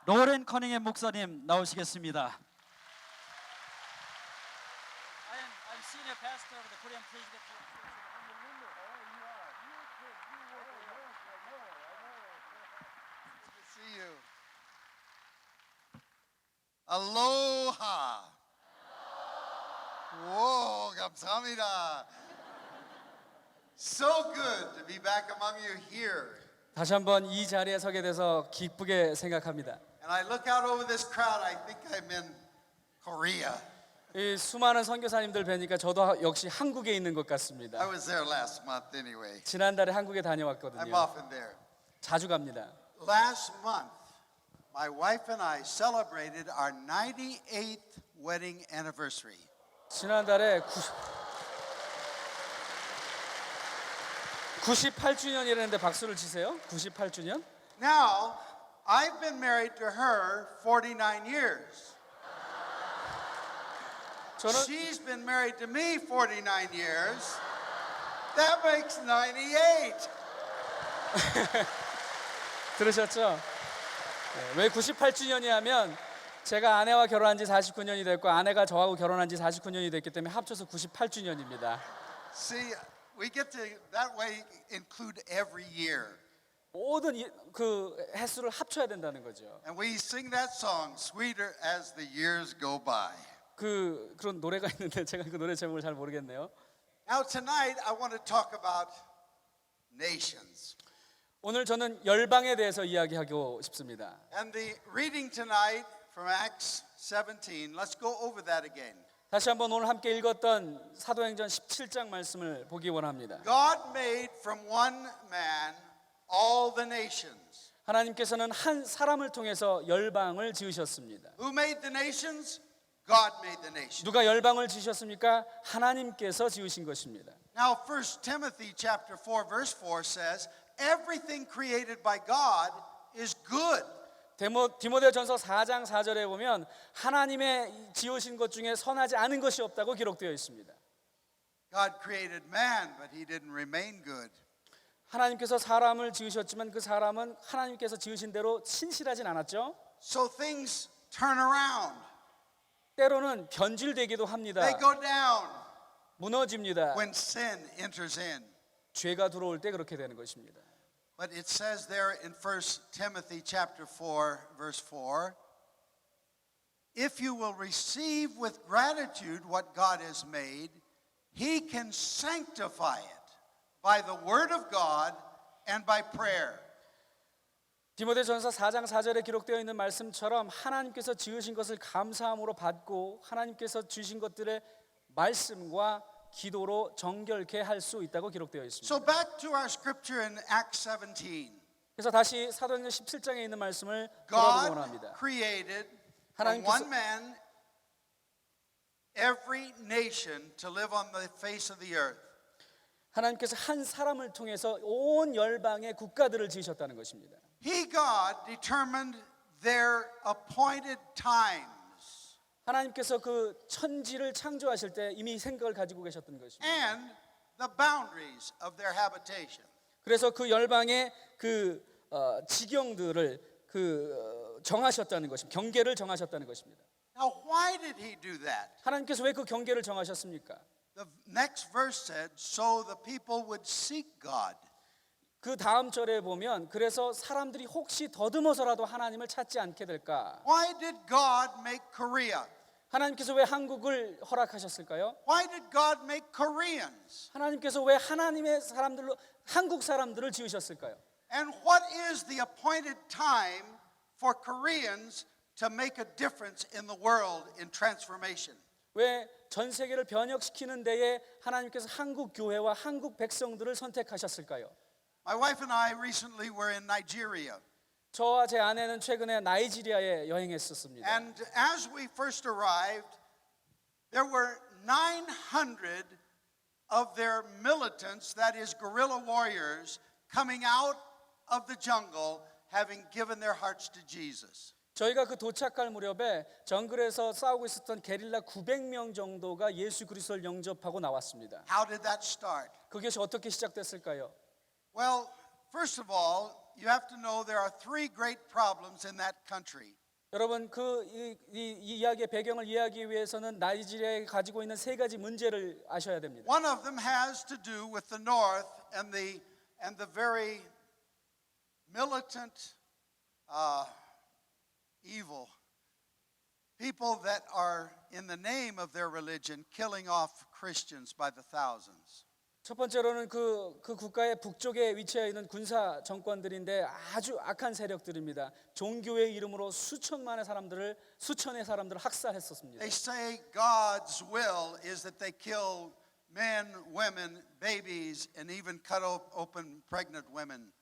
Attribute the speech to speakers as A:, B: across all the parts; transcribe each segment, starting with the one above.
A: 로렌 커닝햄 목사님 나오시겠습니다. I'm senior pastor of the Korean Presbyterian Church in Honolulu.
B: Good to see you. Aloha. Whoa, 감사합니다. So good to be back among you here.
C: 다시 한번 이 자리에 서게 돼서 기쁘게 생각합니다.
B: And I look out over this crowd, I think I'm in Korea.
C: 이 수많은 선교사님들 뵈니까 저도 역시 한국에 있는 것 같습니다.
B: I was there last month anyway.
C: 지난달에 한국에
B: I'm
C: 다녀왔거든요.
B: often there.
C: 자주 갑니다.
B: Last month, my wife and I celebrated our 98th wedding anniversary.
C: 지난달에 98주년이라는데 박수를 치세요. 98주년?
B: Now, I've been married to her 49 years.
C: 저는
B: She's been married to me 49 years. That makes 98.
C: 들으셨죠? 왜 98주년이 하면 제가 아내와 결혼한 지 49년이 됐고 아내가 저하고 결혼한 지 49년이 됐기 때문에 합쳐서 98주년입니다.
B: See, we get to that way include every year.
C: 모든 그 횟수를 합쳐야 된다는 거죠.
B: And we sing that song, Sweeter as the years go by.
C: 그런 노래가 있는데 제가 그 노래 제목을 잘 모르겠네요.
B: Now tonight I want to talk about nations.
C: 오늘 저는 열방에 대해서 이야기하고 싶습니다.
B: And the reading tonight from Acts 17, let's go over that again.
C: 다시 한번 오늘 함께 읽었던 사도행전 17장 말씀을 보기 원합니다.
B: God made from one man all the nations.
C: 하나님께서는 한 사람을 통해서 열방을 지으셨습니다.
B: Who made the nations? God made the nations.
C: 누가 열방을 지으셨습니까? 하나님께서 지으신 것입니다.
B: Now 1 Timothy chapter 4 verse 4 says, everything created by God is good.
C: 디모데전서 4장 4절에 보면 하나님의 지으신 것 중에 선하지 않은 것이 없다고 기록되어 있습니다.
B: God created man, but he didn't remain good.
C: 하나님께서 사람을 지으셨지만 그 사람은 하나님께서 지으신 대로 신실하진 않았죠.
B: So things turn around.
C: 때로는 변질되기도 합니다.
B: They go down
C: 무너집니다.
B: when sin enters in.
C: 죄가 들어올 때 그렇게 되는 것입니다.
B: But it says there in 1 Timothy chapter 4 verse 4, if you will receive with gratitude what God has made, he can sanctify it by the word of God and by prayer.
C: 디모데전서 4장 4절에 기록되어 있는 말씀처럼 하나님께서 지으신 것을 감사함으로 받고 하나님께서 주신 것들의 말씀과 기도로 정결케 할 수 있다고 기록되어 있습니다.
B: So back to our scripture in Acts 17.
C: 그래서 다시 사도행전 17장에 있는 말씀을 돌아보기
B: God
C: 원합니다.
B: created from
C: 하나님께서-
B: one man every nation to live on the face of the earth.
C: 하나님께서 한 사람을 통해서 온 열방의 국가들을 지으셨다는 것입니다.
B: He, God, determined their appointed times
C: 하나님께서 그 천지를 창조하실 때 이미 생각을 가지고 계셨던 것입니다.
B: and the boundaries of their habitation.
C: 그래서 그 열방의 그 지경들을 정하셨다는 것입니다. 경계를 정하셨다는 것입니다.
B: Now, why did he do that?
C: 하나님께서 왜 그 경계를 정하셨습니까?
B: The next verse said, so the people would seek God.
C: 그 다음 절에 보면 그래서 사람들이 혹시 더듬어서라도 하나님을 찾지 않게 될까?
B: Why did God make Korea?
C: 하나님께서 왜 한국을 허락하셨을까요?
B: Why did God make Koreans?
C: 하나님께서 왜 하나님의 사람들로 한국 사람들을 지으셨을까요?
B: And what is the appointed time for Koreans to make a difference in the world in transformation?
C: 왜 전 세계를 변혁시키는 데에 하나님께서 한국 교회와 한국 백성들을 선택하셨을까요?
B: My wife and I recently were in Nigeria.
C: 저와 제 아내는 최근에 나이지리아에 여행했었습니다.
B: And as we first arrived, there were 900 of their militants, that is guerrilla warriors, coming out of the jungle having given their hearts to Jesus.
C: 저희가 그 도착할 무렵에 정글에서 싸우고 있었던 게릴라 900명 정도가 예수 그리스도를 영접하고 나왔습니다.
B: How did that start?
C: 그것이 어떻게 시작됐을까요?
B: Well, first of all, you have to know there are three great problems in that country.
C: 여러분 이 이야기의 배경을 이해하기 위해서는 나이지리아에 가지고 있는 세 가지 문제를 아셔야 됩니다.
B: One of them has to do with the North and the very militant, evil people that are in the name of their religion killing off Christians by the thousands.
C: 첫 번째로는 그 국가의 북쪽에 위치해 있는 군사 정권들인데 아주 악한 세력들입니다. 종교의 이름으로 수천의 사람들을 학살했었습니다.
B: They say God's will is that they kill men, women, babies, and even cut open pregnant women.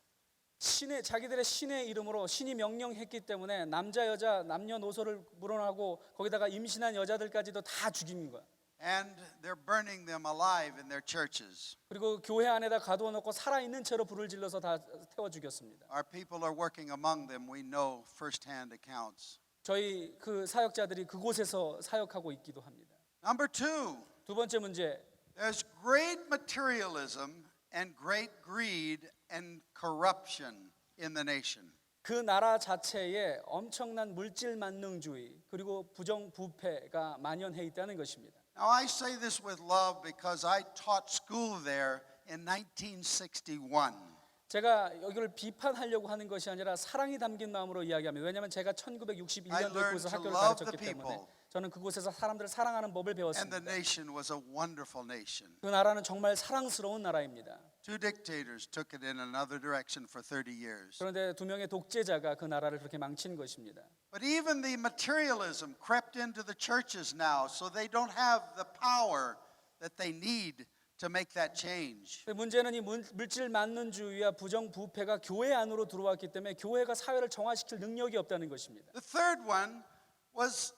C: 자기들의 신의 이름으로 신이 명령했기 때문에 남자 여자 남녀노소를 물어나고 거기다가 임신한 여자들까지도 다 죽인 거야.
B: And they're burning them alive in their churches.
C: 그리고 교회 안에다 가두어 놓고 살아 있는 채로 불을 질러서 다 태워 죽였습니다.
B: Our people are working among them. We know firsthand accounts.
C: 저희 그 사역자들이 그곳에서 사역하고 있기도 합니다.
B: Number two,
C: 두 번째 문제.
B: there's great materialism and great greed and corruption in the nation.
C: 그 나라 자체에 엄청난 물질 만능주의 그리고 부정부패가 만연해 있다는 것입니다.
B: Now I say this with love because I taught school there in 1961.
C: 제가 여기를 비판하려고 하는 것이 아니라 사랑이 담긴 마음으로 이야기합니다. 왜냐하면 제가 1961년도에 그곳에서 학교를 가르쳤기 때문에 저는 그곳에서 사람들을 사랑하는 법을
B: And the
C: 배웠습니다.
B: nation was a wonderful nation.
C: 그 나라는 정말 사랑스러운 나라입니다.
B: Two dictators took it in another direction for 30 years.
C: 그런데 두 명의 독재자가 그 나라를 그렇게 망친 것입니다.
B: But even the materialism crept into the churches now, so they don't have the power that they need to make that change.
C: 문제는 이 물질 만능주의와 부정부패가 교회 안으로 들어왔기 때문에 교회가 사회를 정화시킬 능력이 없다는 것입니다.
B: The third one was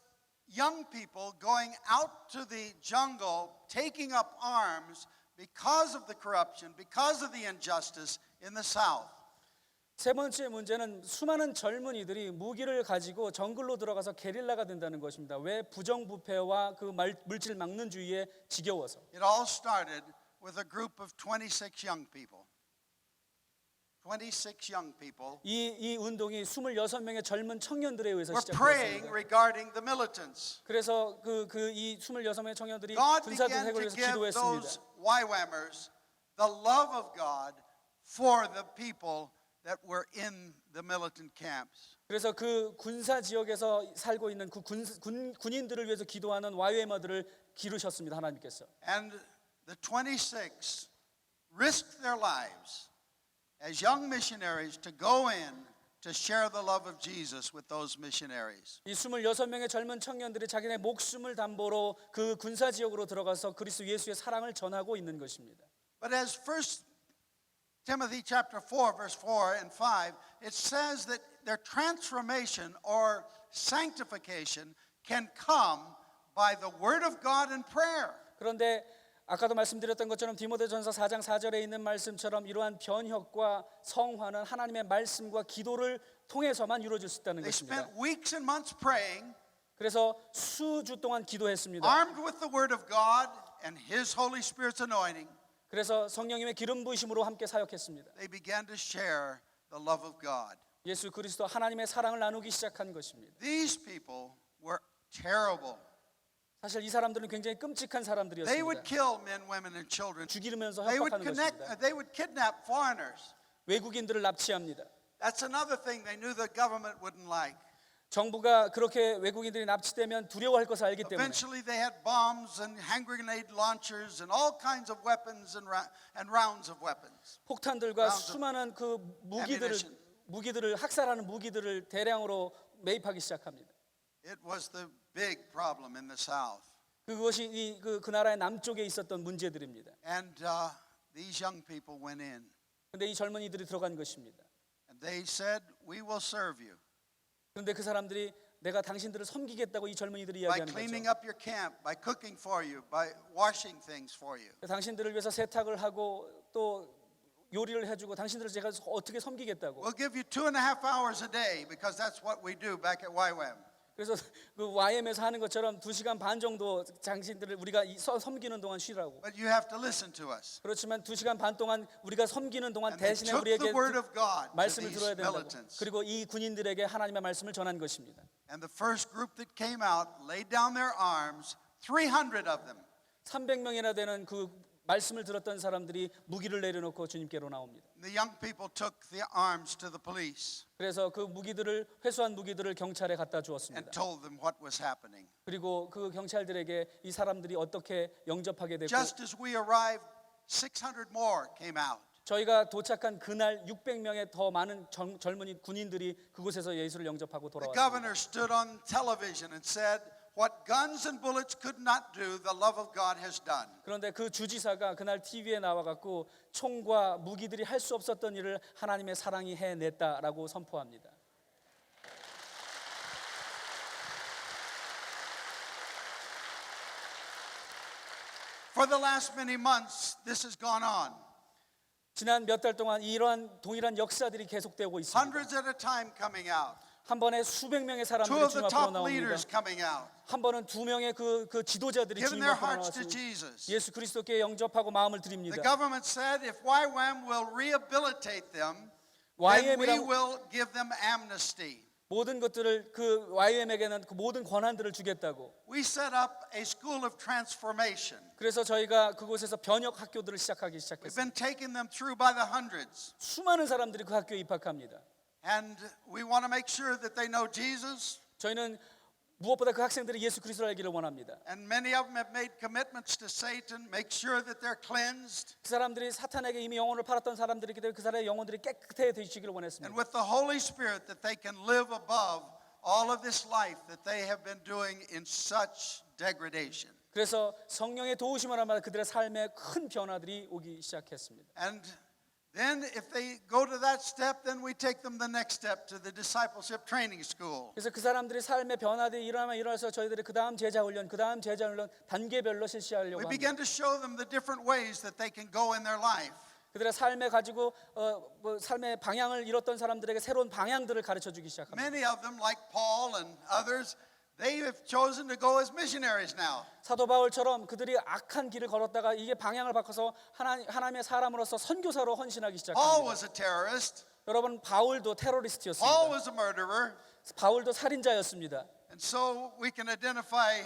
B: young people going out to the jungle, taking up arms because of the corruption, because of the injustice in the South.
C: 세 번째 문제는 수많은 젊은이들이 무기를 가지고 정글로 들어가서 게릴라가 된다는 것입니다. 왜? 부정부패와 그 물질 막는주의에 지겨워서.
B: It all started with a group of 26 young people. 26 young people
C: 이 운동이 26명의 젊은 청년들에 의해서
B: were praying
C: 시작됐습니다.
B: regarding the militants.
C: 그래서 이 26명의 청년들이
B: God
C: 군사
B: began
C: 대책을
B: to
C: 위해서
B: give
C: 기도했습니다.
B: those YWAMers the love of God for the people that were in the militant camps.
C: 그래서 그 군사 지역에서 살고 있는 그 군인들을 위해서 기도하는 YWAM들을 기르셨습니다. 하나님께서.
B: And the 26 risked their lives as young missionaries to go in to share the love of Jesus with those missionaries.
C: 이 26명의 젊은 청년들이 자기네 목숨을 담보로 그 군사 지역으로 들어가서 그리스도 예수의 사랑을 전하고 있는 것입니다.
B: But as 1 Timothy chapter 4 verse 4 and 5, it says that their transformation or sanctification can come by the word of God and prayer.
C: 그런데 아까도 말씀드렸던 것처럼 디모데전서 4장 4절에 있는 말씀처럼 이러한 변혁과 성화는 하나님의 말씀과 기도를 통해서만 이루어질 수 있다는
B: They
C: 것입니다.
B: spent weeks and months praying,
C: 그래서 수주 동안 기도했습니다.
B: armed with the word of God and his Holy Spirit's anointing.
C: 그래서 성령님의 기름 부으심으로 함께 사역했습니다.
B: They began to share the love of God.
C: 예수 그리스도 하나님의 사랑을 나누기 시작한 것입니다.
B: These people were terrible.
C: 사실 이 사람들은 굉장히 끔찍한
B: They would
C: 사람들이었습니다.
B: kill men, women, and children.
C: 죽이면서
B: They would
C: 협박하는 것입니다.
B: they would kidnap foreigners.
C: 외국인들을 납치합니다.
B: That's another thing they knew the government wouldn't like.
C: 정부가 그렇게 외국인들이 납치되면 두려워할 것을 알기 때문에
B: Eventually, they had bombs and hand grenade launchers and all kinds of weapons and rounds of weapons.
C: 폭탄들과
B: rounds of
C: 수많은 그
B: ammunition.
C: 무기들을 학살하는 무기들을 대량으로 매입하기 시작합니다.
B: It was the big problem in the South.
C: 그것이 그 나라의 남쪽에 있었던 문제들입니다.
B: And these young people went in
C: 그런데 이 젊은이들이 들어간 것입니다.
B: and they said, "We will serve you
C: 그런데 그 사람들이 내가 당신들을 섬기겠다고 이 젊은이들이
B: by
C: 이야기하는
B: cleaning
C: 거죠.
B: up your camp, by cooking for you, by washing things for you."
C: 당신들을 위해서 세탁을 하고 또 요리를 해주고 당신들을 제가 어떻게 섬기겠다고.
B: We'll give you 2.5 hours a day because that's what we do back at YWAM.
C: 그래서 그 YM에서 하는 것처럼 2시간 반 정도 당신들을 우리가 섬기는 동안 쉬라고.
B: But you have to listen to us.
C: 그렇지만 2시간 반 동안 우리가 섬기는 동안
B: And they
C: 대신에
B: took
C: 우리에게
B: the word of God to
C: 말씀을
B: these
C: 들어야 된다고.
B: militants.
C: 그리고 이 군인들에게 하나님의 말씀을 전한 것입니다.
B: And the first group that came out laid down their arms, 300 of them.
C: 300명이나 되는 그 말씀을 들었던 사람들이 무기를 내려놓고 주님께로 나옵니다.
B: The young people took the arms to the police
C: 그래서 그 무기들을 회수한 무기들을 경찰에 갖다
B: and
C: 주었습니다.
B: told them what was happening.
C: 그리고 그 경찰들에게 이 사람들이 어떻게 영접하게 됐고
B: Just as we arrived, 600 more came out.
C: 저희가 도착한 그날 600명의 더 많은 젊은이 군인들이 그곳에서 예수를 영접하고
B: The
C: 돌아왔습니다.
B: governor stood on television and said, "What guns and bullets could not do, the love of God has done."
C: 그런데 그 주지사가 그날 TV에 나와갖고 총과 무기들이 할 수 없었던 일을 하나님의 사랑이 해냈다라고 선포합니다.
B: For the last many months, this has gone on.
C: 지난 몇 달 동안 이러한 동일한 역사들이 계속되고 있습니다.
B: Hundreds at a time coming out.
C: 한 번에 수백 명의
B: Two
C: 사람들이
B: of
C: 주님
B: the
C: 앞으로
B: top
C: 나옵니다.
B: leaders coming out,
C: 한 번은 2명의 그 지도자들이
B: giving
C: 주님
B: their
C: 앞으로
B: hearts to
C: 나왔습니다.
B: Jesus.
C: 예수 그리스도께 영접하고 마음을
B: The
C: 드립니다.
B: government said if YWAM will rehabilitate them, then we
C: YM이라고
B: will give them amnesty.
C: 모든 것들을 그 YM에게는 그 모든 권한들을 주겠다고.
B: We set up a school of transformation.
C: 그래서 저희가 그곳에서 변혁 학교들을 시작하기
B: We've
C: 시작했습니다.
B: been taking them through by the hundreds.
C: 수많은 사람들이 그 학교에 입학합니다.
B: And we want to make sure that they know Jesus.
C: 저희는 무엇보다 그 학생들이 예수 그리스도를 알기를 원합니다.
B: And many of them have made commitments to Satan, make sure that they're cleansed.
C: 그 사람들이 사탄에게 이미 영혼을 팔았던 사람들이기 때문에 그 사람의 영혼들이 깨끗해지기를
B: And
C: 원했습니다.
B: with the Holy Spirit that they can live above all of this life that they have been doing in such degradation.
C: 그래서 성령의 도우심을 하면 그들의 삶에 큰 변화들이 오기 시작했습니다.
B: And then if they go to that step, then we take them the next step to the discipleship training school.
C: 그래서 그 사람들이 삶의 변화들이 일어나서 저희들이 그 다음 제자 훈련 단계별로 실시하려고
B: We
C: 합니다.
B: begin to show them the different ways that they can go in their life.
C: 그들의 삶에 가지고 삶의 방향을 잃었던 사람들에게 새로운 방향들을 가르쳐 주기 시작합니다.
B: Many of them, like Paul and others, they have chosen to go as missionaries now.
C: 사도 바울처럼 그들이 악한 길을 걸었다가 이게 방향을 바꿔서 하나님의 사람으로서 선교사로 헌신하기
B: Paul
C: 시작합니다.
B: was a terrorist.
C: 여러분 바울도
B: Paul
C: 테러리스트였습니다.
B: was a murderer.
C: 바울도 살인자였습니다.
B: And so we can identify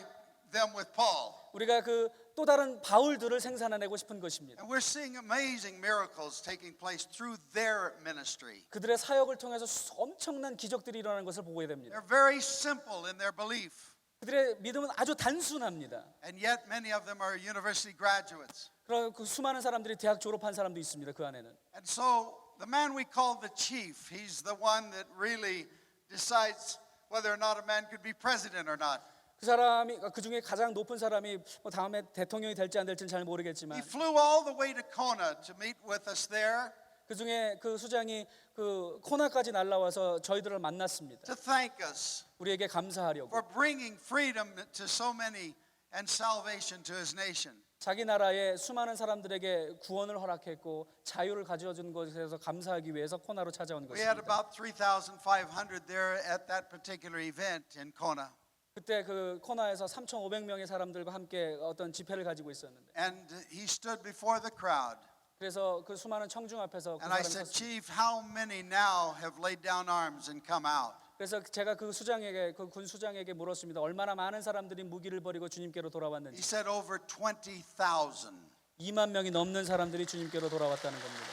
B: them with Paul.
C: 우리가 그 또 다른 바울들을 생산해내고 싶은 것입니다.
B: And we're seeing amazing miracles taking place through their ministry.
C: 그들의 사역을 통해서 엄청난 기적들이 일어나는 것을 보게 됩니다.
B: They're very simple in their belief.
C: 그들의 믿음은 아주 단순합니다.
B: And yet many of them are university graduates.
C: 그런 그 수많은 사람들이 대학 졸업한 사람도 있습니다. 그 안에는.
B: And so the man we call the chief, he's the one that really decides whether or not a man could be president or not.
C: 그 사람이 그 중에 가장 높은 사람이 뭐 다음에 대통령이 될지 안 될지는 잘 모르겠지만
B: He flew all the way to Kona to meet with us there
C: 그 중에 그 수장이 그 코나까지 날라와서 저희들을 만났습니다.
B: to thank us
C: 우리에게 감사하려고.
B: for bringing freedom to so many and salvation to his nation.
C: 자기 나라의 수많은 사람들에게 구원을 허락했고 자유를 가져준 것에서 감사하기 위해서 코나로 찾아온
B: We had
C: 것입니다.
B: about 3,500 there at that particular event in Kona.
C: 그때 그 코나에서 3,500명의 사람들과 함께 어떤 집회를 가지고 있었는데
B: And he stood before the crowd.
C: 그래서 그 수많은 청중 앞에서 그
B: And I
C: 사람이
B: said,
C: 섰습니다.
B: Chief, how many now have laid down arms and come out?
C: 그래서 제가 그 수장에게 그 군 수장에게 물었습니다. 얼마나 많은 사람들이 무기를 버리고 주님께로
B: He
C: 돌아왔는지.
B: said over 20,000.
C: 2만 명이 넘는 사람들이 주님께로 돌아왔다는 겁니다.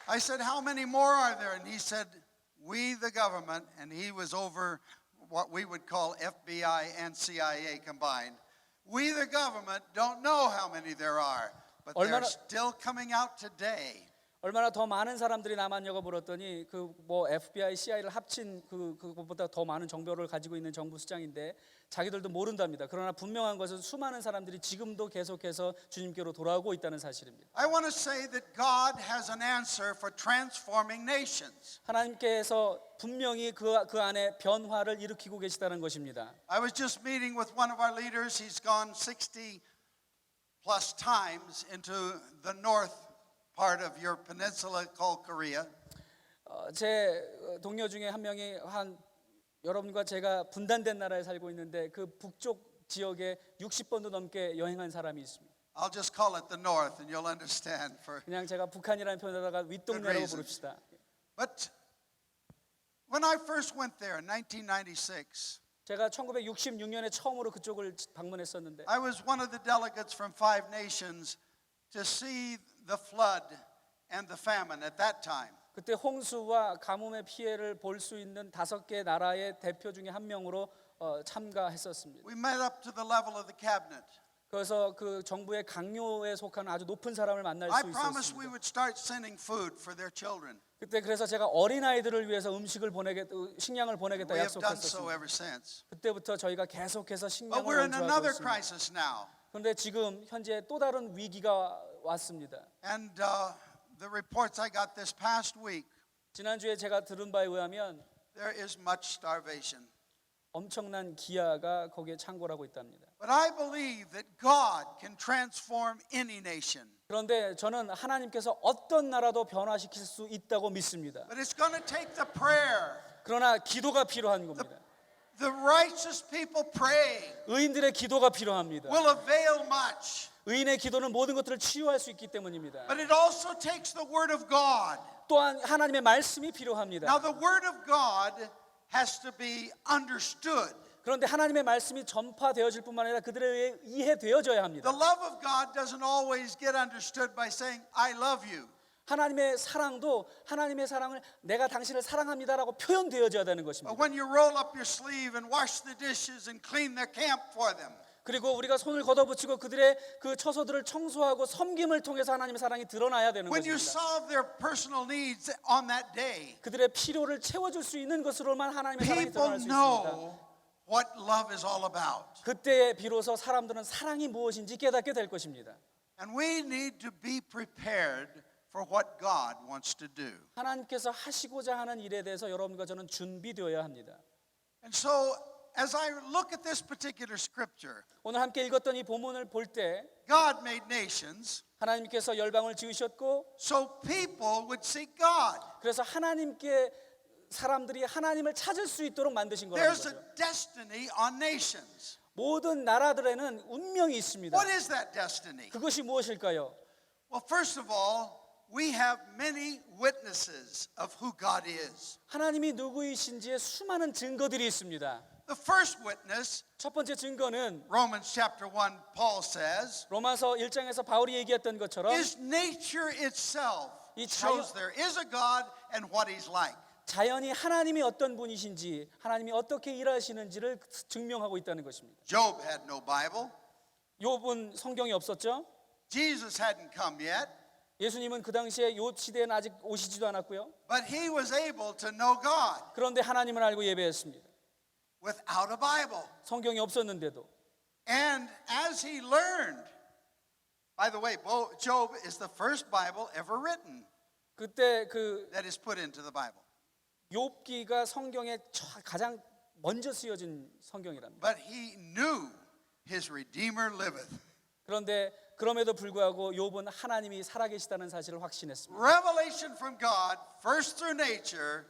B: I said, how many more are there? And he said, we, the government, and he was over what we would call FBI and CIA combined. We, the government, don't know how many there are, but they're
C: 얼마나-
B: still coming out today.
C: 얼마나 더 많은 사람들이 남았냐고 물었더니 그 뭐 FBI, CIA를 합친 그것보다 더 많은 정보를 가지고 있는 정부 수장인데 자기들도 모른답니다. 그러나 분명한 것은 수많은 사람들이 지금도 계속해서 주님께로 돌아오고 있다는 사실입니다.
B: I want to say that God has an answer for transforming nations.
C: 하나님께서 분명히 그 안에 변화를 일으키고 계시다는 것입니다.
B: I was just meeting with one of our leaders. He's gone 60 plus times into the north part of your peninsula called Korea.
C: 제 동료 중에 한 명이 여러분과 제가 분단된 나라에 살고 있는데 그 북쪽 지역에 60번도 넘게 여행한 사람이 있습니다.
B: I'll just call it the North and you'll understand.
C: 그냥 제가 북한이라는 표현에다가 윗동네라고 부릅시다.
B: But when I first went there in 1996,
C: 제가 1966년에 처음으로 그쪽을 방문했었는데
B: I was one of the delegates from 5 nations to see the flood and the famine at that time.
C: 그때 홍수와 가뭄의 피해를 볼 수 있는 5개 나라의 대표 중에 한 명으로 참가했었습니다.
B: We met up to the level of the cabinet.
C: 그래서 그 정부의 강요에 속하는 아주 높은 사람을 만날
B: I
C: 수
B: promised we
C: 있었습니다.
B: would start sending food for their children.
C: 그때 그래서 제가 어린아이들을 위해서 식량을 보내겠다
B: We have done so
C: 약속했었습니다.
B: ever since.
C: 그때부터 저희가 계속해서
B: But
C: 식량을
B: we're in
C: 원수하고
B: another
C: 있습니다.
B: crisis now.
C: 그런데 지금 현재 또 다른 위기가 왔습니다.
B: And the reports I got this past week,
C: 지난주에 제가 들은 바에 의하면
B: there is much starvation.
C: 엄청난 기아가 거기에 창궐하고 있답니다.
B: But I believe that God can transform any nation.
C: 그런데 저는 하나님께서 어떤 나라도 변화시킬 수 있다고 믿습니다.
B: But it's going to take the prayer.
C: 그러나 기도가 필요한 겁니다.
B: The righteous people praying
C: 의인들의 기도가 필요합니다.
B: will avail much.
C: 의인의 기도는 모든 것들을 치유할 수 있기 때문입니다.
B: But it also takes the word of God.
C: 또한 하나님의 말씀이 필요합니다.
B: Now the word of God has to be understood.
C: 그런데 하나님의 말씀이 전파되어질 뿐만 아니라 그들에 의해 이해되어져야 합니다.
B: The love of God doesn't always get understood by saying I love you.
C: 하나님의 사랑도 하나님의 사랑을 내가 당신을 사랑합니다라고 표현되어져야 되는
B: But
C: 것입니다.
B: when you roll up your sleeve and wash the dishes and clean their camp for them.
C: 그리고 우리가 손을 걷어붙이고 그들의 그 처소들을 청소하고 섬김을 통해서 하나님의 사랑이 드러나야 되는
B: When you
C: 것입니다.
B: solve their personal needs on that day.
C: 그들의 필요를 채워줄 수 있는 것으로만 하나님의 사랑이
B: People
C: 드러날 수 있습니다.
B: know what love is all about.
C: 그때에 비로소 사람들은 사랑이 무엇인지 깨닫게 될 것입니다.
B: And we need to be prepared for what God wants to do.
C: 하나님께서 하시고자 하는 일에 대해서 여러분과 저는 준비되어야 합니다.
B: And so as I look at this particular scripture,
C: 오늘 함께 읽었던 이 본문을 볼 때
B: God made nations
C: 하나님께서 열방을 지으셨고
B: so people would seek God.
C: 그래서 하나님께 사람들이 하나님을 찾을 수 있도록 만드신 거라는
B: There's a
C: 거죠.
B: destiny on nations.
C: 모든 나라들에는 운명이 있습니다.
B: What is that destiny?
C: 그것이 무엇일까요?
B: Well, first of all, we have many witnesses of who God is.
C: 하나님이 누구이신지의 수많은 증거들이 있습니다.
B: The first witness,
C: 첫 번째 증거는
B: Romans chapter 1, Paul says,
C: 로마서 1장에서 바울이 얘기했던 것처럼
B: is nature itself.
C: 이
B: Shows there is a God and what he's like.
C: 자연이 하나님이 어떤 분이신지 하나님이 어떻게 일하시는지를 증명하고 있다는 것입니다.
B: Job had no Bible.
C: 욥은 성경이 없었죠.
B: Jesus hadn't come yet,
C: 예수님은 그 당시에 요 시대에는 아직 오시지도 않았고요.
B: but he was able to know God
C: 그런데 하나님을 알고 예배했습니다.
B: without a Bible.
C: 성경이 없었는데도.
B: And as he learned, by the way, Job is the first Bible ever written
C: 그때
B: that is put into the Bible.
C: 욥기가 성경에 가장 먼저 쓰여진 성경이랍니다.
B: But he knew his Redeemer liveth.
C: 그런데 그럼에도 불구하고 욥은 하나님이 살아계시다는 사실을 확신했습니다.
B: Revelation from God, first through nature,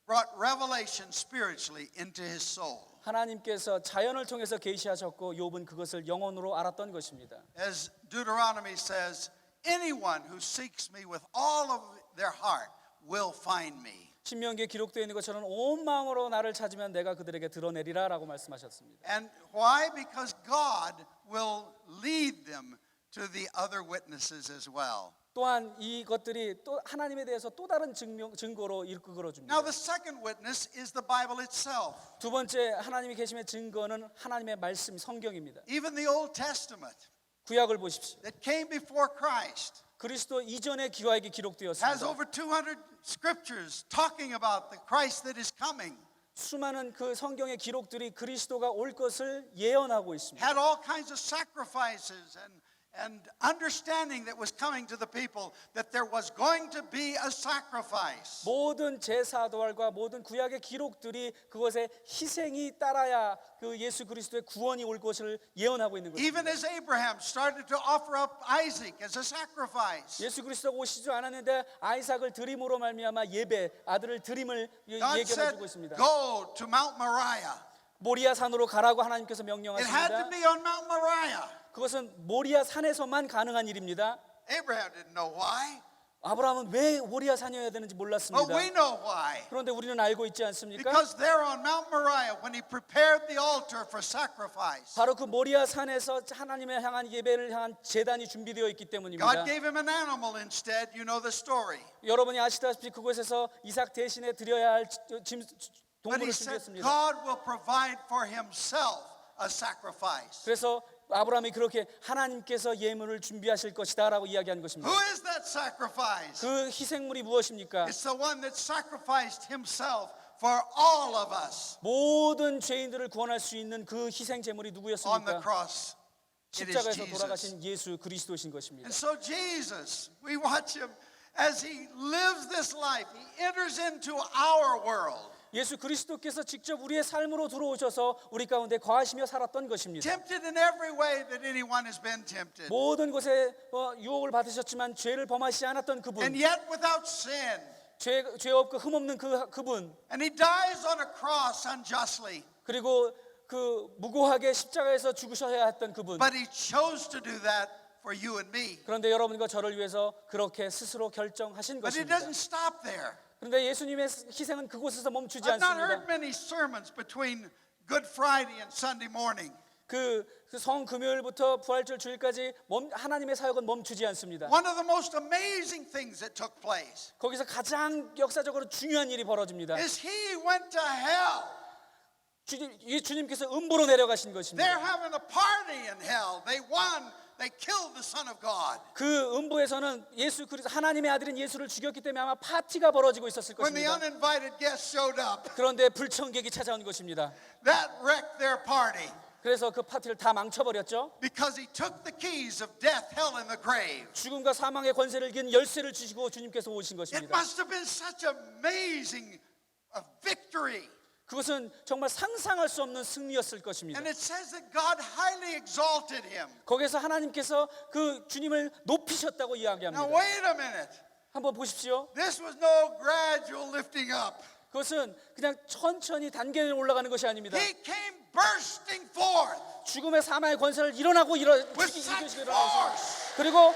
B: brought revelation spiritually into his soul.
C: 하나님께서 자연을 통해서 계시하셨고 욥은 그것을 영혼으로 알았던 것입니다.
B: As Deuteronomy says, anyone who seeks me with all of their heart will find me.
C: 신명기에 기록되어 있는 것처럼 온 마음으로 나를 찾으면 내가 그들에게 드러내리라라고 말씀하셨습니다.
B: And why? Because God will lead them to the other witnesses as well.
C: 또한 이것들이 또 하나님에 대해서 또 다른 증거로 이끌어 줍니다.
B: Now the second witness is the Bible itself.
C: 두 번째 하나님이 계심의 증거는 하나님의 말씀 성경입니다.
B: Even the Old Testament
C: 구약을 보십시오.
B: that came before Christ
C: 그리스도 이전의 구약이
B: has
C: 기록되었습니다.
B: over 200 scriptures talking about the Christ that is coming.
C: 수많은 그 성경의 기록들이 그리스도가 올 것을 예언하고 있습니다.
B: Had all kinds of sacrifices and understanding that was coming to the people that there was going to be a sacrifice.
C: 모든 제사도활과 모든 구약의 기록들이 그것에 희생이 따라야 그 예수 그리스도의 구원이 올 것을 예언하고 있는 것입니다.
B: Even as Abraham started to offer up Isaac as a sacrifice.
C: 예수 그리스도가 오시지 않았는데 아이삭을 드림으로 말미암아 예배 아들을 드림을
B: God
C: 예견해
B: said,
C: 주고 있습니다.
B: go to Mount Moriah.
C: 모리아 산으로 가라고 하나님께서
B: It had to
C: 명령하십니다.
B: be on Mount Moriah.
C: 그것은 모리아 산에서만 가능한 일입니다.
B: Abraham didn't know why,
C: 아브라함은 왜 모리아 산이어야 되는지
B: but
C: 몰랐습니다.
B: we know why.
C: 그런데 우리는 알고 있지 않습니까?
B: Because there on Mount Moriah, when he prepared the altar for sacrifice,
C: 바로 그 모리아 산에서 하나님을 향한 예배를 향한 제단이 준비되어 있기 때문입니다.
B: God gave him an animal instead. You know the story.
C: 여러분이 아시다시피 그곳에서 이삭 대신에 드려야 할
B: But he
C: 동물을
B: said
C: 준비했습니다.
B: God will provide for himself a sacrifice.
C: 그래서 아브라함이 그렇게 하나님께서 예물을 준비하실 것이다라고 이야기한 것입니다.
B: Who is that sacrifice?
C: 그 희생물이 무엇입니까?
B: It's the one that sacrificed himself for all of us
C: 모든 죄인들을 구원할 수 있는 그 희생 제물이
B: on the
C: 누구였습니까?
B: cross. It is
C: 십자가에서
B: Jesus.
C: 돌아가신 예수 그리스도신 것입니다.
B: And so Jesus, we watch him as he lives this life. He enters into our world.
C: 예수 그리스도께서 직접 우리의 삶으로 들어오셔서 우리 가운데 거하시며 살았던 것입니다.
B: Tempted in every way that anyone has been tempted.
C: 모든 곳에 유혹을 받으셨지만 죄를 범하시지 않았던
B: And
C: 그분,
B: yet without sin.
C: 죄 없고 흠 없는 그분,
B: And he dies on a cross unjustly.
C: 그리고 그 무고하게 십자가에서 죽으셔야 했던 그분.
B: But he chose to do that for you and me.
C: 그런데 여러분과 저를 위해서 그렇게 스스로 결정하신
B: But it
C: 것입니다.
B: doesn't stop there.
C: 그런데 예수님의 희생은 그곳에서 멈추지
B: I've not heard
C: 않습니다.
B: many sermons between Good Friday and Sunday morning.
C: 그 성금요일부터 부활절 주일까지 하나님의 사역은 멈추지 않습니다.
B: One of the most amazing things that took place
C: 거기서 가장 역사적으로 중요한 일이 벌어집니다.
B: is he went to hell.
C: 이 주님께서 음부로 내려가신 것입니다.
B: They're having a party in hell. They won. They killed the Son of God.
C: 그 음부에서는 예수 그리스도 하나님의 아들인 예수를 죽였기 때문에 아마 파티가 벌어지고 있었을
B: When the
C: 것입니다.
B: uninvited guests showed up,
C: 그런데 불청객이 찾아온 것입니다.
B: that wrecked their party
C: 그래서 그 파티를 다 망쳐버렸죠.
B: because he took the keys of death, hell, and the grave.
C: 죽음과 사망의 권세를 이긴 열쇠를 주시고 주님께서 오신
B: It
C: 것입니다.
B: must have been such amazing victory.
C: 그것은 정말 상상할 수 없는 승리였을 것입니다.
B: And it says that God highly exalted him.
C: 거기서 하나님께서 그 주님을 높이셨다고
B: Now
C: 이야기합니다.
B: wait a minute.
C: 한번 보십시오.
B: This was no gradual lifting up.
C: 그것은 그냥 천천히 단계를 올라가는 것이 아닙니다.
B: He came bursting forth
C: 죽음의 사망의 권세를 일어나고
B: with such force
C: 그리고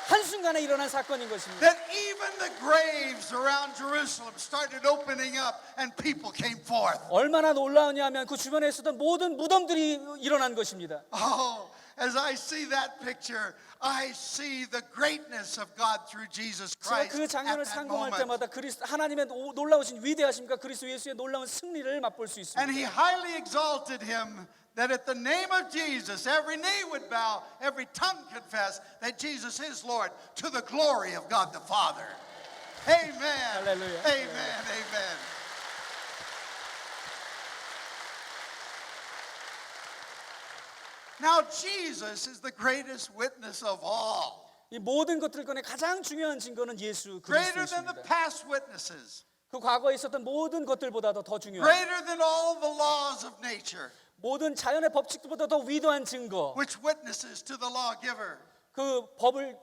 C: 한순간에 일어난 사건인 것입니다.
B: that even the graves around Jerusalem started opening up and people came forth.
C: 얼마나 놀라우냐면 그 주변에 있었던 모든 무덤들이 일어난 것입니다.
B: Oh, as I see that picture, I see the greatness of God through Jesus
C: 제가
B: Christ
C: 그
B: at
C: 장면을
B: that
C: 상공할
B: moment.
C: 때마다 하나님의 놀라우신 위대하십니까? 그리스도 예수의 놀라운 승리를 맛볼 수 있습니다.
B: And he highly exalted him that at the name of Jesus, every knee would bow, every tongue confess that Jesus is Lord to the glory of God the Father. Amen.
C: Hallelujah.
B: Amen. Amen. Now Jesus is the greatest witness of all.
C: 이 모든 것들 간에 가장 중요한 증거는 예수
B: Greater than the
C: 그리스도입니다.
B: past witnesses.
C: 그 과거에 있었던 모든 것들보다도 더 중요한
B: Greater than all the laws of nature,
C: 모든 자연의 법칙들보다 더 위대한 증거
B: which witnesses to the lawgiver.
C: 그